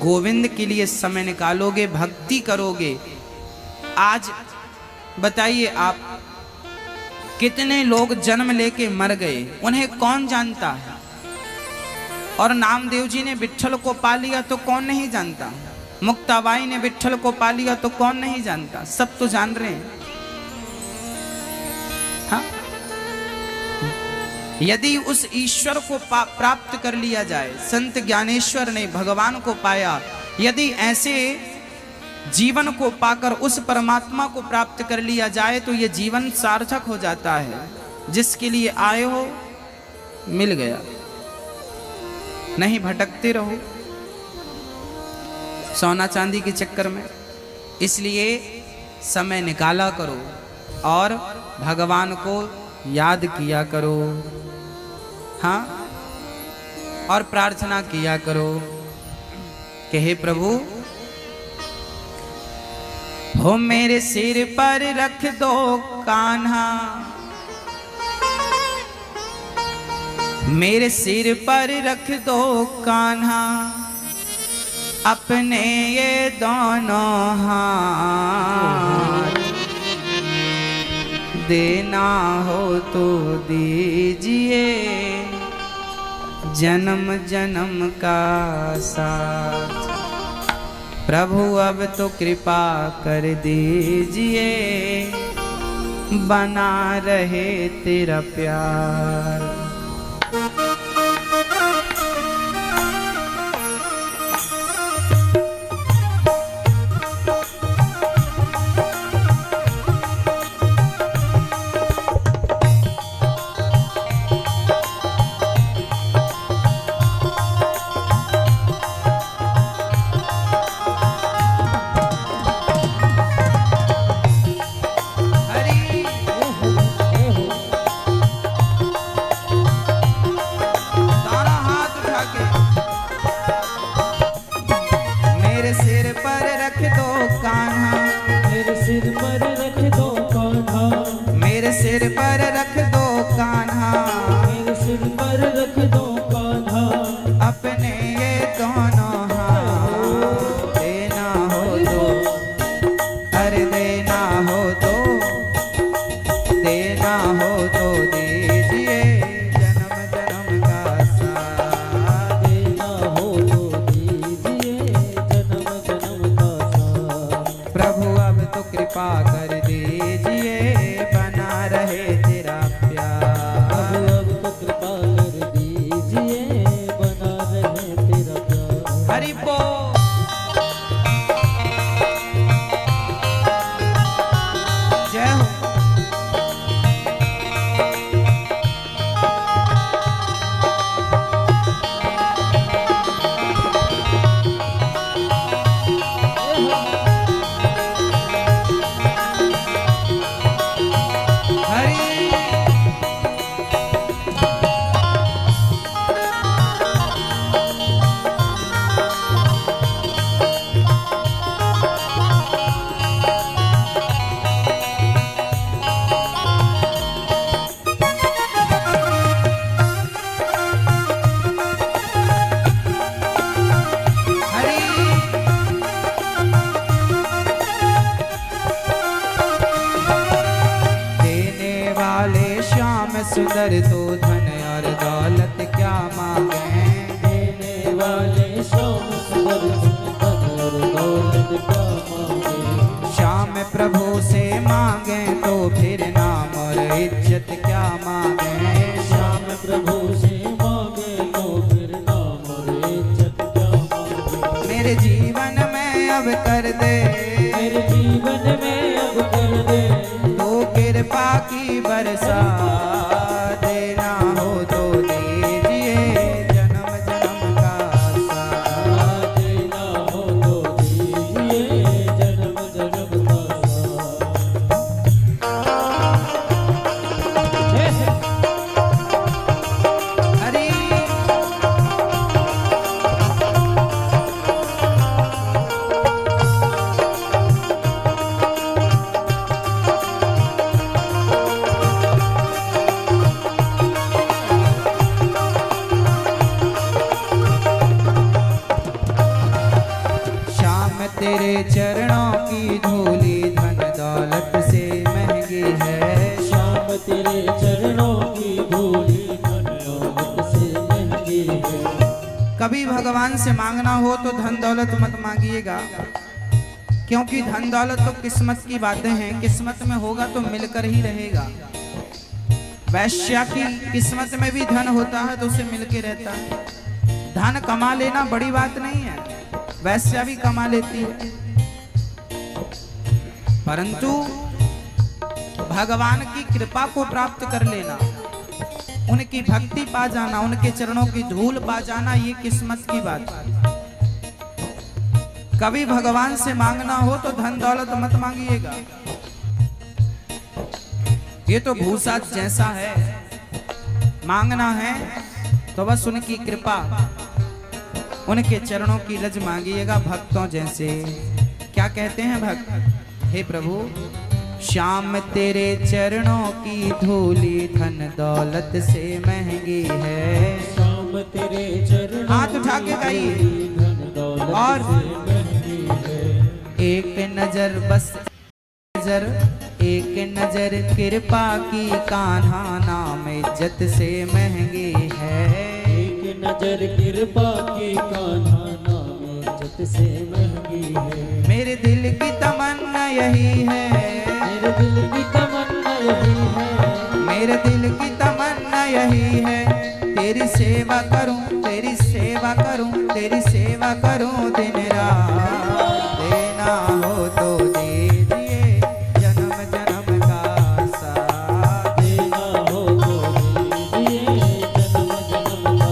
गोविंद के लिए समय निकालोगे, भक्ति करोगे। आज बताइए आप, कितने लोग जन्म लेके मर गए, उन्हें कौन जानता है। और नामदेव जी ने विट्ठल को पा लिया तो कौन नहीं जानता। मुक्ताबाई ने विट्ठल को पा लिया तो कौन नहीं जानता। सब तो जान रहे हैं। हाँ? यदि उस ईश्वर को प्राप्त कर लिया जाए, संत ज्ञानेश्वर ने भगवान को पाया, यदि ऐसे जीवन को पाकर उस परमात्मा को प्राप्त कर लिया जाए तो ये जीवन सार्थक हो जाता है। जिसके लिए आए हो मिल गया, नहीं भटकते रहो सोना चांदी के चक्कर में। इसलिए समय निकाला करो और भगवान को याद किया करो। हाँ, और प्रार्थना किया करो कि हे प्रभु, हो मेरे सिर पर रख दो कान्हा, मेरे सिर पर रख दो कान्हा, अपने ये दोनों हाथ, देना हो तो दीजिए जन्म जन्म का साथ। प्रभु अब तो कृपा कर दीजिए, बना रहे तेरा प्यार। सिर पर रख दो कान्हा, मेरे सिर पर रख दो कान्हा, अपने ये दोनों हाथ, देना हो तो, अरे देना हो तो, देना हो तो दीजिए जन्म जन्म का साथ, देना हो तो दीजिए जन्म जन्म का साथ। प्रभु अब तो कृपा कर दीजिए, बना रहे तेरा प्यार। अब तो कृपा कर दीजिए, बना रहे सुंदर तो धन और दौलत क्या मांगे। देने वाले श्याम सुंदर धन और दौलत क्या मांगे। श्याम प्रभु से मांगे तो फिर नाम और इज्जत क्या मांगे। श्याम प्रभु से मांगे तो फिर नाम और इज्जत क्या मांगे। मेरे जीवन में अब कर दे, मेरे जीवन में अब कर दे, तो कृपा की बरसा देना हो तो दीजिए जन्म जन्म का साथ। देना हो तो दीजिए जन्म जन्म का साथ। हरि श्याम तेरे चरणों की धूली धन दौलत से महंगी है। श्याम तेरे चरणों की धूली धन दौलत से महंगी है। कभी भगवान से मांगना हो तो धन दौलत मत मांगिएगा, क्योंकि धन दौलत तो किस्मत की बातें हैं। किस्मत में होगा तो मिलकर ही रहेगा। वैश्या की किस्मत में भी धन होता है तो उसे मिलके रहता है। धन कमा लेना बड़ी बात नहीं है, वैश्या भी कमा लेती है, परंतु भगवान की कृपा को प्राप्त कर लेना, उनकी भक्ति पा जाना, उनके चरणों की धूल पा जाना, ये किस्मत की बात है। कभी भगवान से मांगना हो तो धन दौलत मत मांगिएगा। ये तो भूसा जैसा है, मांगना है तो बस उनकी कृपा, उनके चरणों की रज मांगिएगा। भक्तों जैसे क्या कहते हैं भक्त, हे प्रभु श्याम तेरे चरणों की धूली धन दौलत से महंगी है। श्याम तेरे चरणों हाथ उठा के गाइए। धन दौलत और से महंगी है। एक नजर बस नजर, एक नजर कृपा की कान्हा नाम इज्जत से महंगी है। एक नजर कृपा की कान्हा नाम इज्जत से महंगी है। मेरे दिल की तमन्ना यही है, मेरे दिल की तमन्ना यही है। मेरे दिल की तमन्ना यही है, तेरी सेवा करूं, तेरी सेवा करूं, तेरी सेवा करूं दिन रात। देना हो तो दीजिए जन्म जन्म का साथ। देना हो तो दीजिए जन्म जन्म का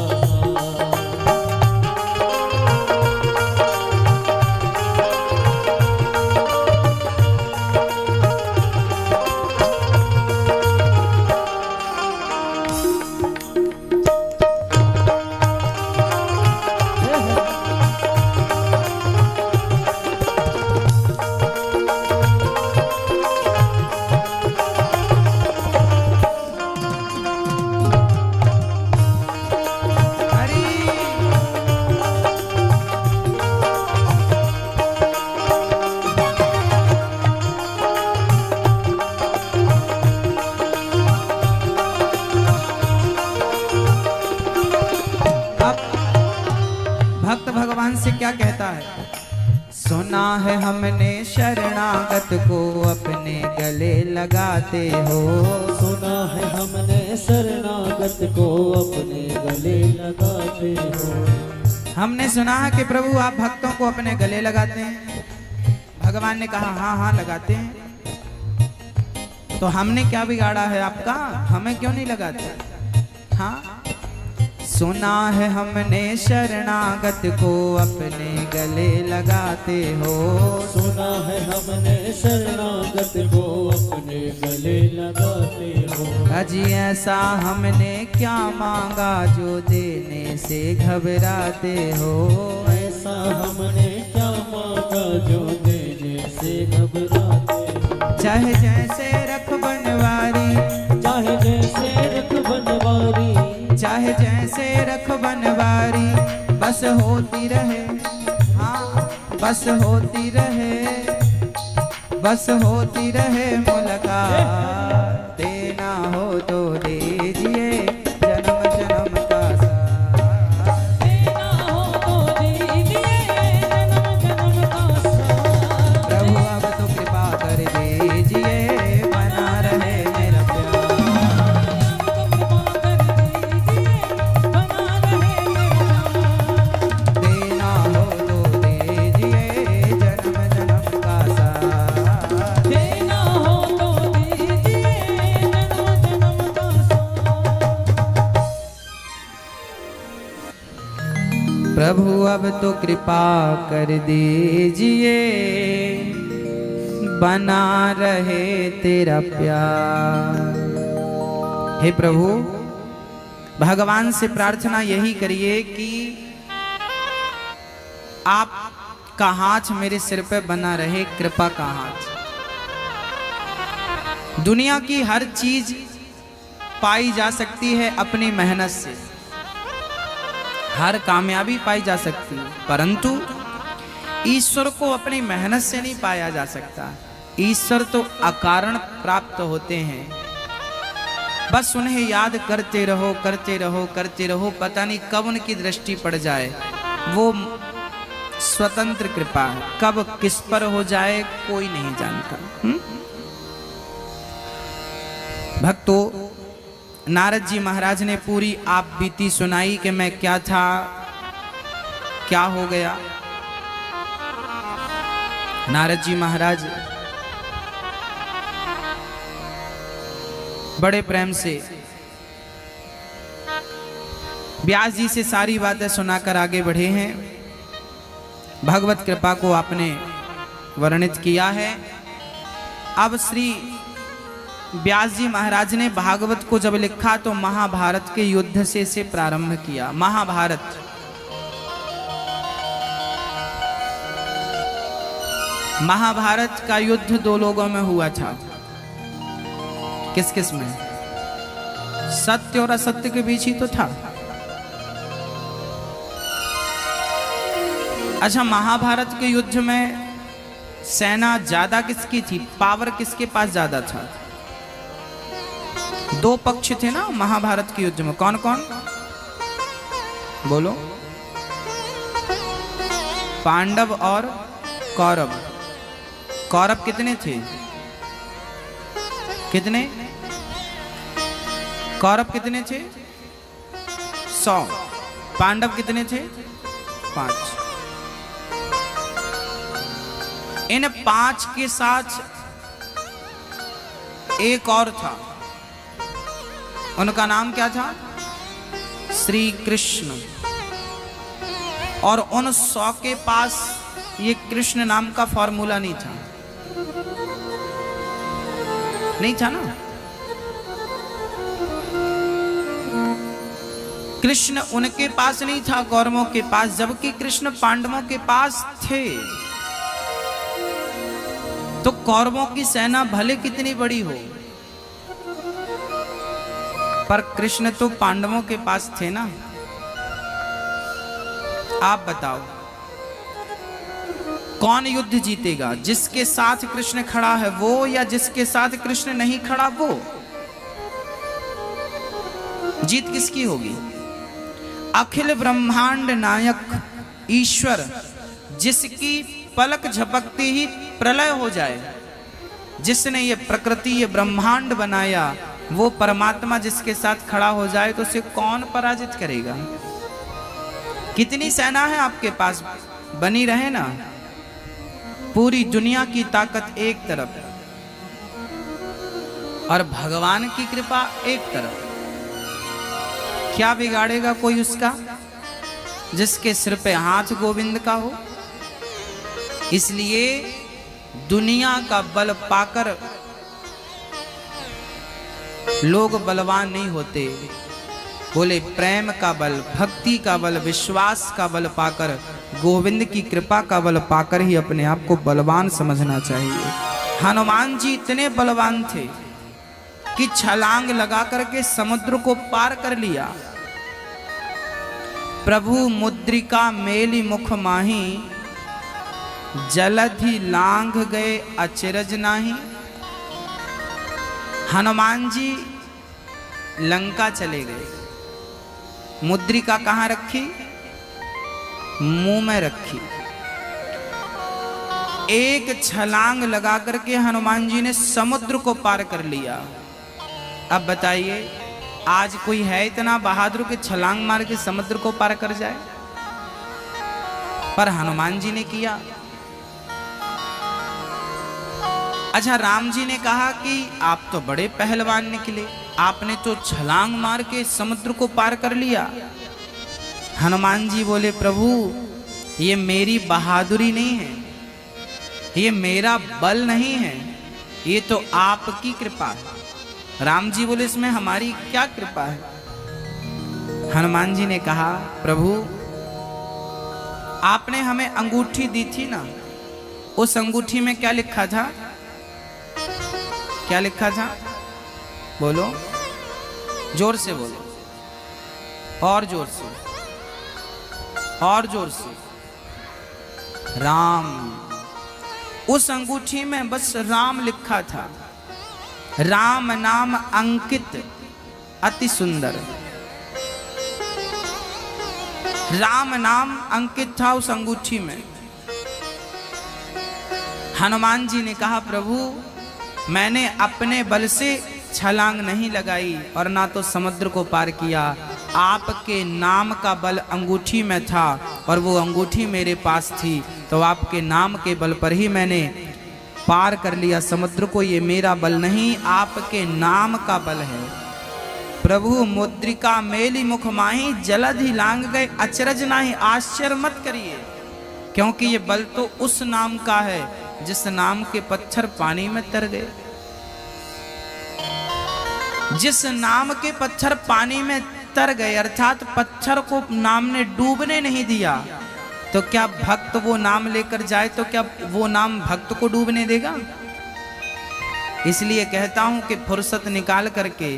हरि अब भक्त भगवान से क्या कहता है, सुना है हमने शरणागत को अपने गले लगाते हो। सुना है हमने शरणागत को अपने गले लगाते हो। हमने सुना है कि प्रभु आप भक्तों को अपने गले लगाते हैं। भगवान ने कहा हाँ हाँ लगाते हैं। तो हमने क्या बिगाड़ा है आपका, हमें क्यों नहीं लगाते। हाँ सुना है हमने शरणागत को अपने गले लगाते हो। सुना है हमने शरणागत को अपने गले लगाते हो। अजी ऐसा हमने क्या मांगा जो देने से घबराते हो। ऐसा हमने क्या मांगा जो देने से घबराते हो। चाहे जैसे रख बनवारी, चाहे जैसे रख बनवारी, चाहे जैसे रख बनवारी, बस होती रहे, हाँ बस होती रहे, बस होती रहे मुलाकात। देना हो तो दीजिए अब तो कृपा कर दीजिए, बना रहे तेरा प्यार। हे प्रभु, भगवान से प्रार्थना यही करिए कि आपका हाथ मेरे सिर पे बना रहे, कृपा का हाथ। दुनिया की हर चीज पाई जा सकती है अपनी मेहनत से, हर कामयाबी पाई जा सकती है, परंतु ईश्वर को अपनी मेहनत से नहीं पाया जा सकता। ईश्वर तो अकारण प्राप्त होते हैं, बस उन्हें याद करते रहो, करते रहो, करते रहो, पता नहीं कब उनकी दृष्टि पड़ जाए। वो स्वतंत्र कृपा है, कब किस पर हो जाए कोई नहीं जानता। भक्तों, नारद जी महाराज ने पूरी आप बीती सुनाई कि मैं क्या था, क्या हो गया। नारद जी महाराज बड़े प्रेम से व्यास जी से सारी बातें सुनाकर आगे बढ़े हैं। भगवत कृपा को आपने वर्णित किया है। अब श्री व्यास जी महाराज ने भागवत को जब लिखा तो महाभारत के युद्ध से इसे प्रारंभ किया। महाभारत का युद्ध दो लोगों में हुआ था। किस किस में? सत्य और असत्य के बीच ही तो था। अच्छा, महाभारत के युद्ध में सेना ज्यादा किसकी थी, पावर किसके पास ज्यादा था? दो पक्ष थे ना महाभारत के युद्ध में, कौन कौन बोलो? पांडव और कौरव। कौरव कितने थे? कितने? कौरव कितने थे? 100। पांडव कितने थे? 5। इन 5 के साथ एक और था, उनका नाम क्या था? श्री कृष्ण। और उन 100 के पास ये कृष्ण नाम का फॉर्मूला नहीं था, नहीं था ना। कृष्ण उनके पास नहीं था, कौरवों के पास, जबकि कृष्ण पांडवों के पास थे। तो कौरवों की सेना भले कितनी बड़ी हो, पर कृष्ण तो पांडवों के पास थे ना। आप बताओ कौन युद्ध जीतेगा? जिसके साथ कृष्ण खड़ा है वो, या जिसके साथ कृष्ण नहीं खड़ा वो? जीत किसकी होगी? अखिल ब्रह्मांड नायक ईश्वर, जिसकी पलक झपकते ही प्रलय हो जाए, जिसने ये प्रकृति, ये ब्रह्मांड बनाया, वो परमात्मा जिसके साथ खड़ा हो जाए तो उसे कौन पराजित करेगा? कितनी सेना है आपके पास, बनी रहे ना। पूरी दुनिया की ताकत एक तरफ और भगवान की कृपा एक तरफ, क्या बिगाड़ेगा कोई उसका, जिसके सिर पे हाथ गोविंद का हो। इसलिए दुनिया का बल पाकर लोग बलवान नहीं होते। बोले प्रेम का बल, भक्ति का बल, विश्वास का बल पाकर, गोविंद की कृपा का बल पाकर ही अपने आप को बलवान समझना चाहिए। हनुमान जी इतने बलवान थे कि छलांग लगा करके समुद्र को पार कर लिया। प्रभु मुद्रिका मेली मुख माही, जलधि लांघ गए अचरज नाही। हनुमान जी लंका चले गए, मुद्रिका कहाँ रखी? मुंह में रखी। एक छलांग लगा करके हनुमान जी ने समुद्र को पार कर लिया। अब बताइए, आज कोई है इतना बहादुर कि छलांग मार के समुद्र को पार कर जाए? पर हनुमान जी ने किया। अच्छा, राम जी ने कहा कि आप तो बड़े पहलवान निकले, आपने तो छलांग मार के समुद्र को पार कर लिया। हनुमान जी बोले प्रभु ये मेरी बहादुरी नहीं है, ये मेरा बल नहीं है, ये तो आपकी कृपा है। राम जी बोले इसमें हमारी क्या कृपा है? हनुमान जी ने कहा प्रभु आपने हमें अंगूठी दी थी ना, उस अंगूठी में क्या लिखा था? क्या लिखा था? बोलो, जोर से बोलो, और जोर से, और जोर से। राम। उस अंगूठी में बस राम लिखा था, राम नाम अंकित, अति सुंदर राम नाम अंकित था उस अंगूठी में। हनुमान जी ने कहा प्रभु मैंने अपने बल से छलांग नहीं लगाई और ना तो समुद्र को पार किया, आपके नाम का बल अंगूठी में था और वो अंगूठी मेरे पास थी, तो आपके नाम के बल पर ही मैंने पार कर लिया समुद्र को। ये मेरा बल नहीं, आपके नाम का बल है। प्रभु मुद्रिका मेली मुख माही, जलधि लांग गए अचरज नाही, आश्चर्य मत करिए, क्योंकि ये बल तो उस नाम का है जिस नाम के पत्थर पानी में तर गए। जिस नाम के पत्थर पानी में तर गए, अर्थात पत्थर को नाम ने डूबने नहीं दिया, तो क्या भक्त वो नाम लेकर जाए तो क्या वो नाम भक्त को डूबने देगा? इसलिए कहता हूं कि फुर्सत निकाल करके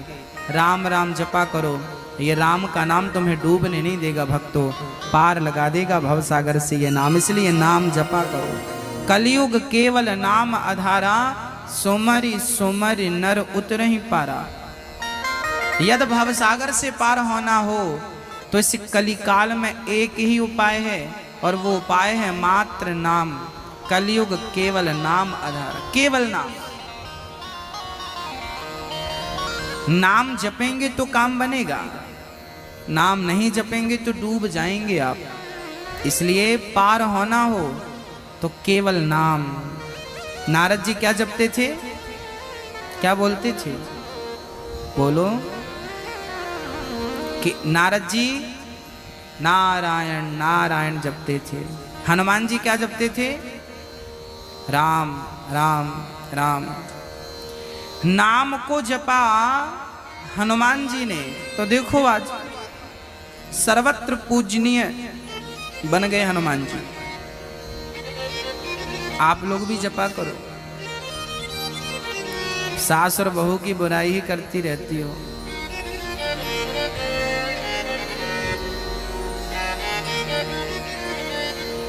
राम राम जपा करो, ये राम का नाम तुम्हें डूबने नहीं देगा भक्तों, पार लगा देगा भवसागर से ये नाम। इसलिए नाम जपा करो। कलयुग केवल नाम आधारा, सुमरि सुमरि नर उतरहि पारा। यदि भवसागर से पार होना हो तो इस कलिकाल में एक ही उपाय है, और वो उपाय है मात्र नाम। कलयुग केवल नाम आधार, केवल नाम। नाम जपेंगे तो काम बनेगा, नाम नहीं जपेंगे तो डूब जाएंगे आप। इसलिए पार होना हो तो केवल नाम। नारद जी क्या जपते थे? क्या बोलते थे? बोलो। कि नारद जी नारायण नारायण जपते थे। हनुमान जी क्या जपते थे? राम राम राम। नाम को जपा हनुमान जी ने तो देखो आज सर्वत्र पूजनीय बन गए हनुमान जी। आप लोग भी जपा करो। सास और बहू की बुराई ही करती रहती हो।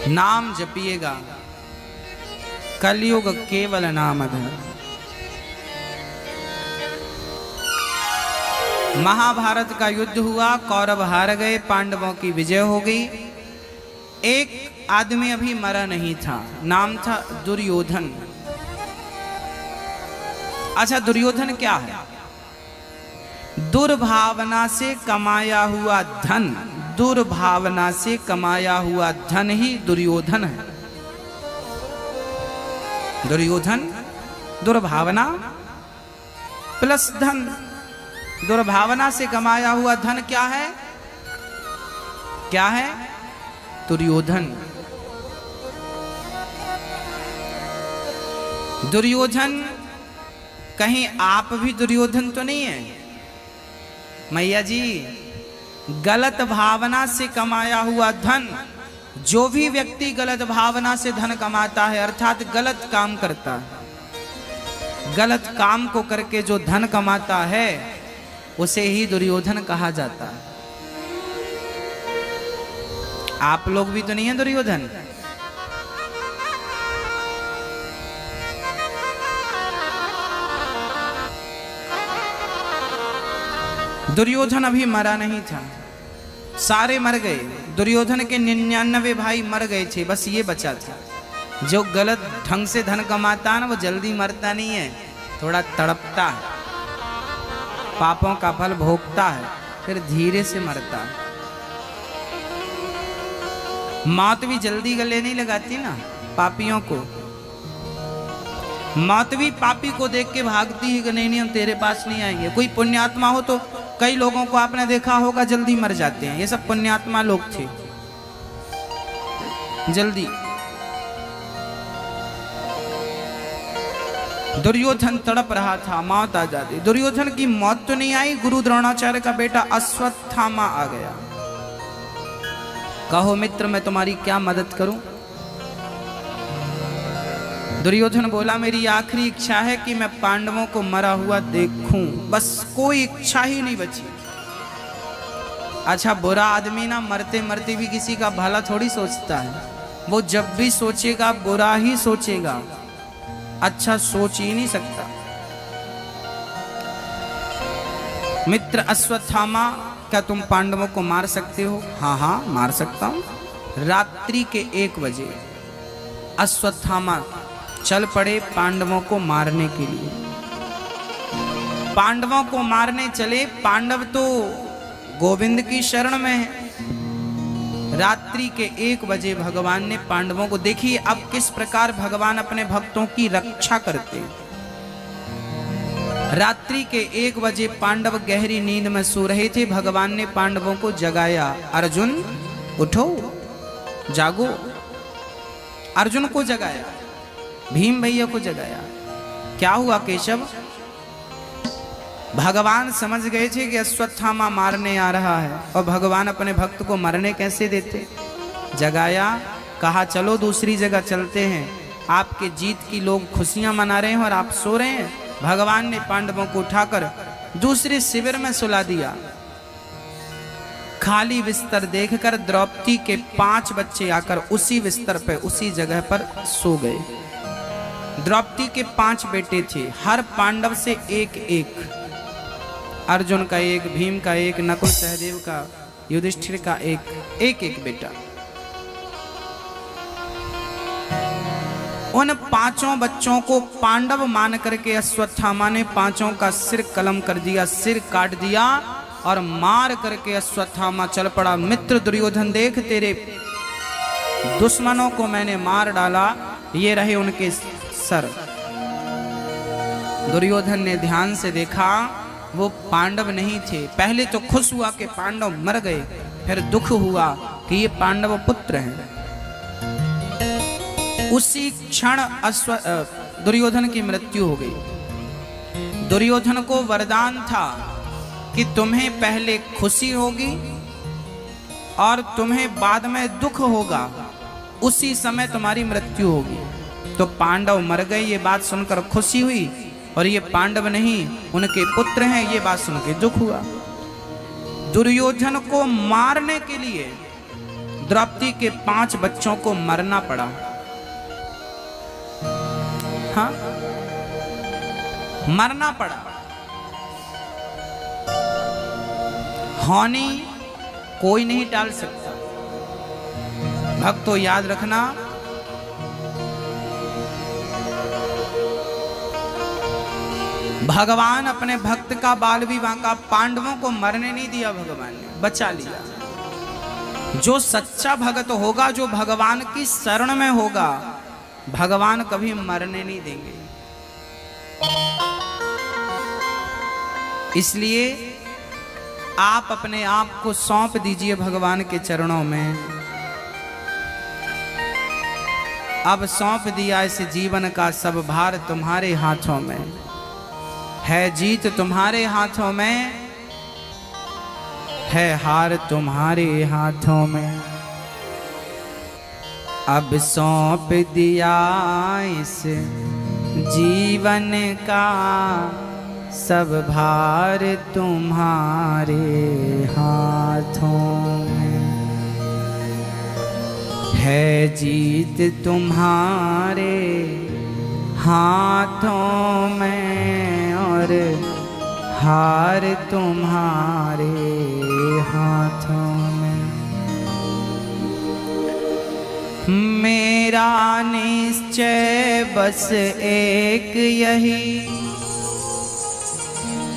नाम जपिएगा, कलयुग केवल नाम आधार। महाभारत का युद्ध हुआ, कौरव हार गए, पांडवों की विजय हो गई। एक आदमी अभी मरा नहीं था, नाम था दुर्योधन। अच्छा, दुर्योधन क्या है? दुर्भावना से कमाया हुआ धन, दुर्भावना से कमाया हुआ धन ही दुर्योधन है। दुर्योधन दुर्भावना प्लस धन। दुर्भावना से कमाया हुआ धन क्या है? क्या है? दुर्योधन। दुर्योधन कहीं आप भी दुर्योधन तो नहीं है? मैया जी, गलत भावना से कमाया हुआ धन, जो भी व्यक्ति गलत भावना से धन कमाता है, अर्थात गलत काम करता है, गलत काम को करके जो धन कमाता है उसे ही दुर्योधन कहा जाता है। आप लोग भी तो नहीं है दुर्योधन? दुर्योधन अभी मरा नहीं था, सारे मर गए। दुर्योधन के 99 भाई मर गए थे, बस ये बचा था। जो गलत ढंग से धन कमाता है ना, वो जल्दी मरता नहीं है, थोड़ा तड़पता है, पापों का फल भोगता है, फिर धीरे से मरता है। मौत भी जल्दी गले नहीं लगाती ना पापियों को। मौत भी पापी को देख के भागती है कि नहीं हम तेरे पास नहीं आएंगे। कोई पुण्यात्मा हो तो कई लोगों को आपने देखा होगा जल्दी मर जाते हैं, ये सब पुण्यात्मा लोग थे। जल्दी। दुर्योधन तड़प रहा था, मौत आ जाती। दुर्योधन की मौत तो नहीं आई, गुरु द्रोणाचार्य का बेटा अश्वत्थामा आ गया। कहो मित्र मैं तुम्हारी क्या मदद करूं? दुर्योधन बोला मेरी आखिरी इच्छा है कि मैं पांडवों को मरा हुआ देखूं, बस कोई इच्छा ही नहीं बची। अच्छा बुरा आदमी ना मरते मरते भी किसी का भला थोड़ी सोचता है, वो जब भी सोचेगा बुरा ही सोचेगा, अच्छा सोच ही नहीं सकता। मित्र अश्वत्थामा क्या तुम पांडवों को मार सकते हो? हाँ हाँ मार सकता हूं। रात्रि के 1 बजे अश्वत्थामा चल पड़े पांडवों को मारने के लिए। पांडवों को मारने चले, पांडव तो गोविंद की शरण में है। रात्रि के 1 बजे भगवान ने पांडवों को, देखिए अब किस प्रकार भगवान अपने भक्तों की रक्षा करते हैं। रात्रि के 1 बजे पांडव गहरी नींद में सो रहे थे, भगवान ने पांडवों को जगाया, अर्जुन उठो जागो। अर्जुन को जगाया, भीम भैया को जगाया। क्या हुआ केशव? भगवान समझ गए थे कि अश्वत्थामा मारने आ रहा है और भगवान अपने भक्त को मरने कैसे देते। जगाया, कहा चलो दूसरी जगह चलते हैं, आपके जीत की लोग खुशियां मना रहे हैं और आप सो रहे हैं। भगवान ने पांडवों को उठाकर दूसरे शिविर में सुला दिया। खाली बिस्तर देखकर द्रौपदी के 5 बच्चे आकर उसी बिस्तर पर उसी जगह पर सो गए। द्रौपदी के 5 बेटे थे, हर पांडव से एक एक, अर्जुन का एक, भीम का एक, नकुल सहदेव का, युधिष्ठिर का एक एक बेटा। उन 5 बच्चों को पांडव मान करके अश्वत्थामा ने 5 का सिर कलम कर दिया, सिर काट दिया और मार करके अश्वत्थामा चल पड़ा। मित्र दुर्योधन देख तेरे दुश्मनों को मैंने मार डाला, ये रहे उनके सर। दुर्योधन ने ध्यान से देखा, वो पांडव नहीं थे। पहले तो खुश हुआ कि पांडव मर गए, फिर दुख हुआ कि ये पांडव पुत्र हैं। उसी क्षण दुर्योधन की मृत्यु हो गई। दुर्योधन को वरदान था कि तुम्हें पहले खुशी होगी और तुम्हें बाद में दुख होगा, उसी समय तुम्हारी मृत्यु होगी। तो पांडव मर गए, ये बात सुनकर खुशी हुई, और ये पांडव नहीं उनके पुत्र हैं, ये बात सुन के दुख हुआ। दुर्योधन को मारने के लिए द्रौपदी के 5 बच्चों को मरना पड़ा। हाँ मरना पड़ा। हानि कोई नहीं टाल सकता। भक्तों याद रखना, भगवान अपने भक्त का बाल विवाह का पांडवों को मरने नहीं दिया, भगवान ने बचा लिया। जो सच्चा भक्त होगा, जो भगवान की शरण में होगा, भगवान कभी मरने नहीं देंगे। इसलिए आप अपने आप को सौंप दीजिए भगवान के चरणों में। अब सौंप दिया इस जीवन का सब भार तुम्हारे हाथों में है, जीत तुम्हारे हाथों में है, हार तुम्हारे हाथों में। अब सौंप दिया इस जीवन का सब भार तुम्हारे हाथों में है, जीत तुम्हारे हाथों में और हार तुम्हारे हाथों में। मेरा निश्चय बस एक यही,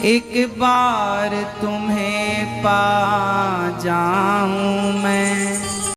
एक बार तुम्हें पा जाऊं मैं।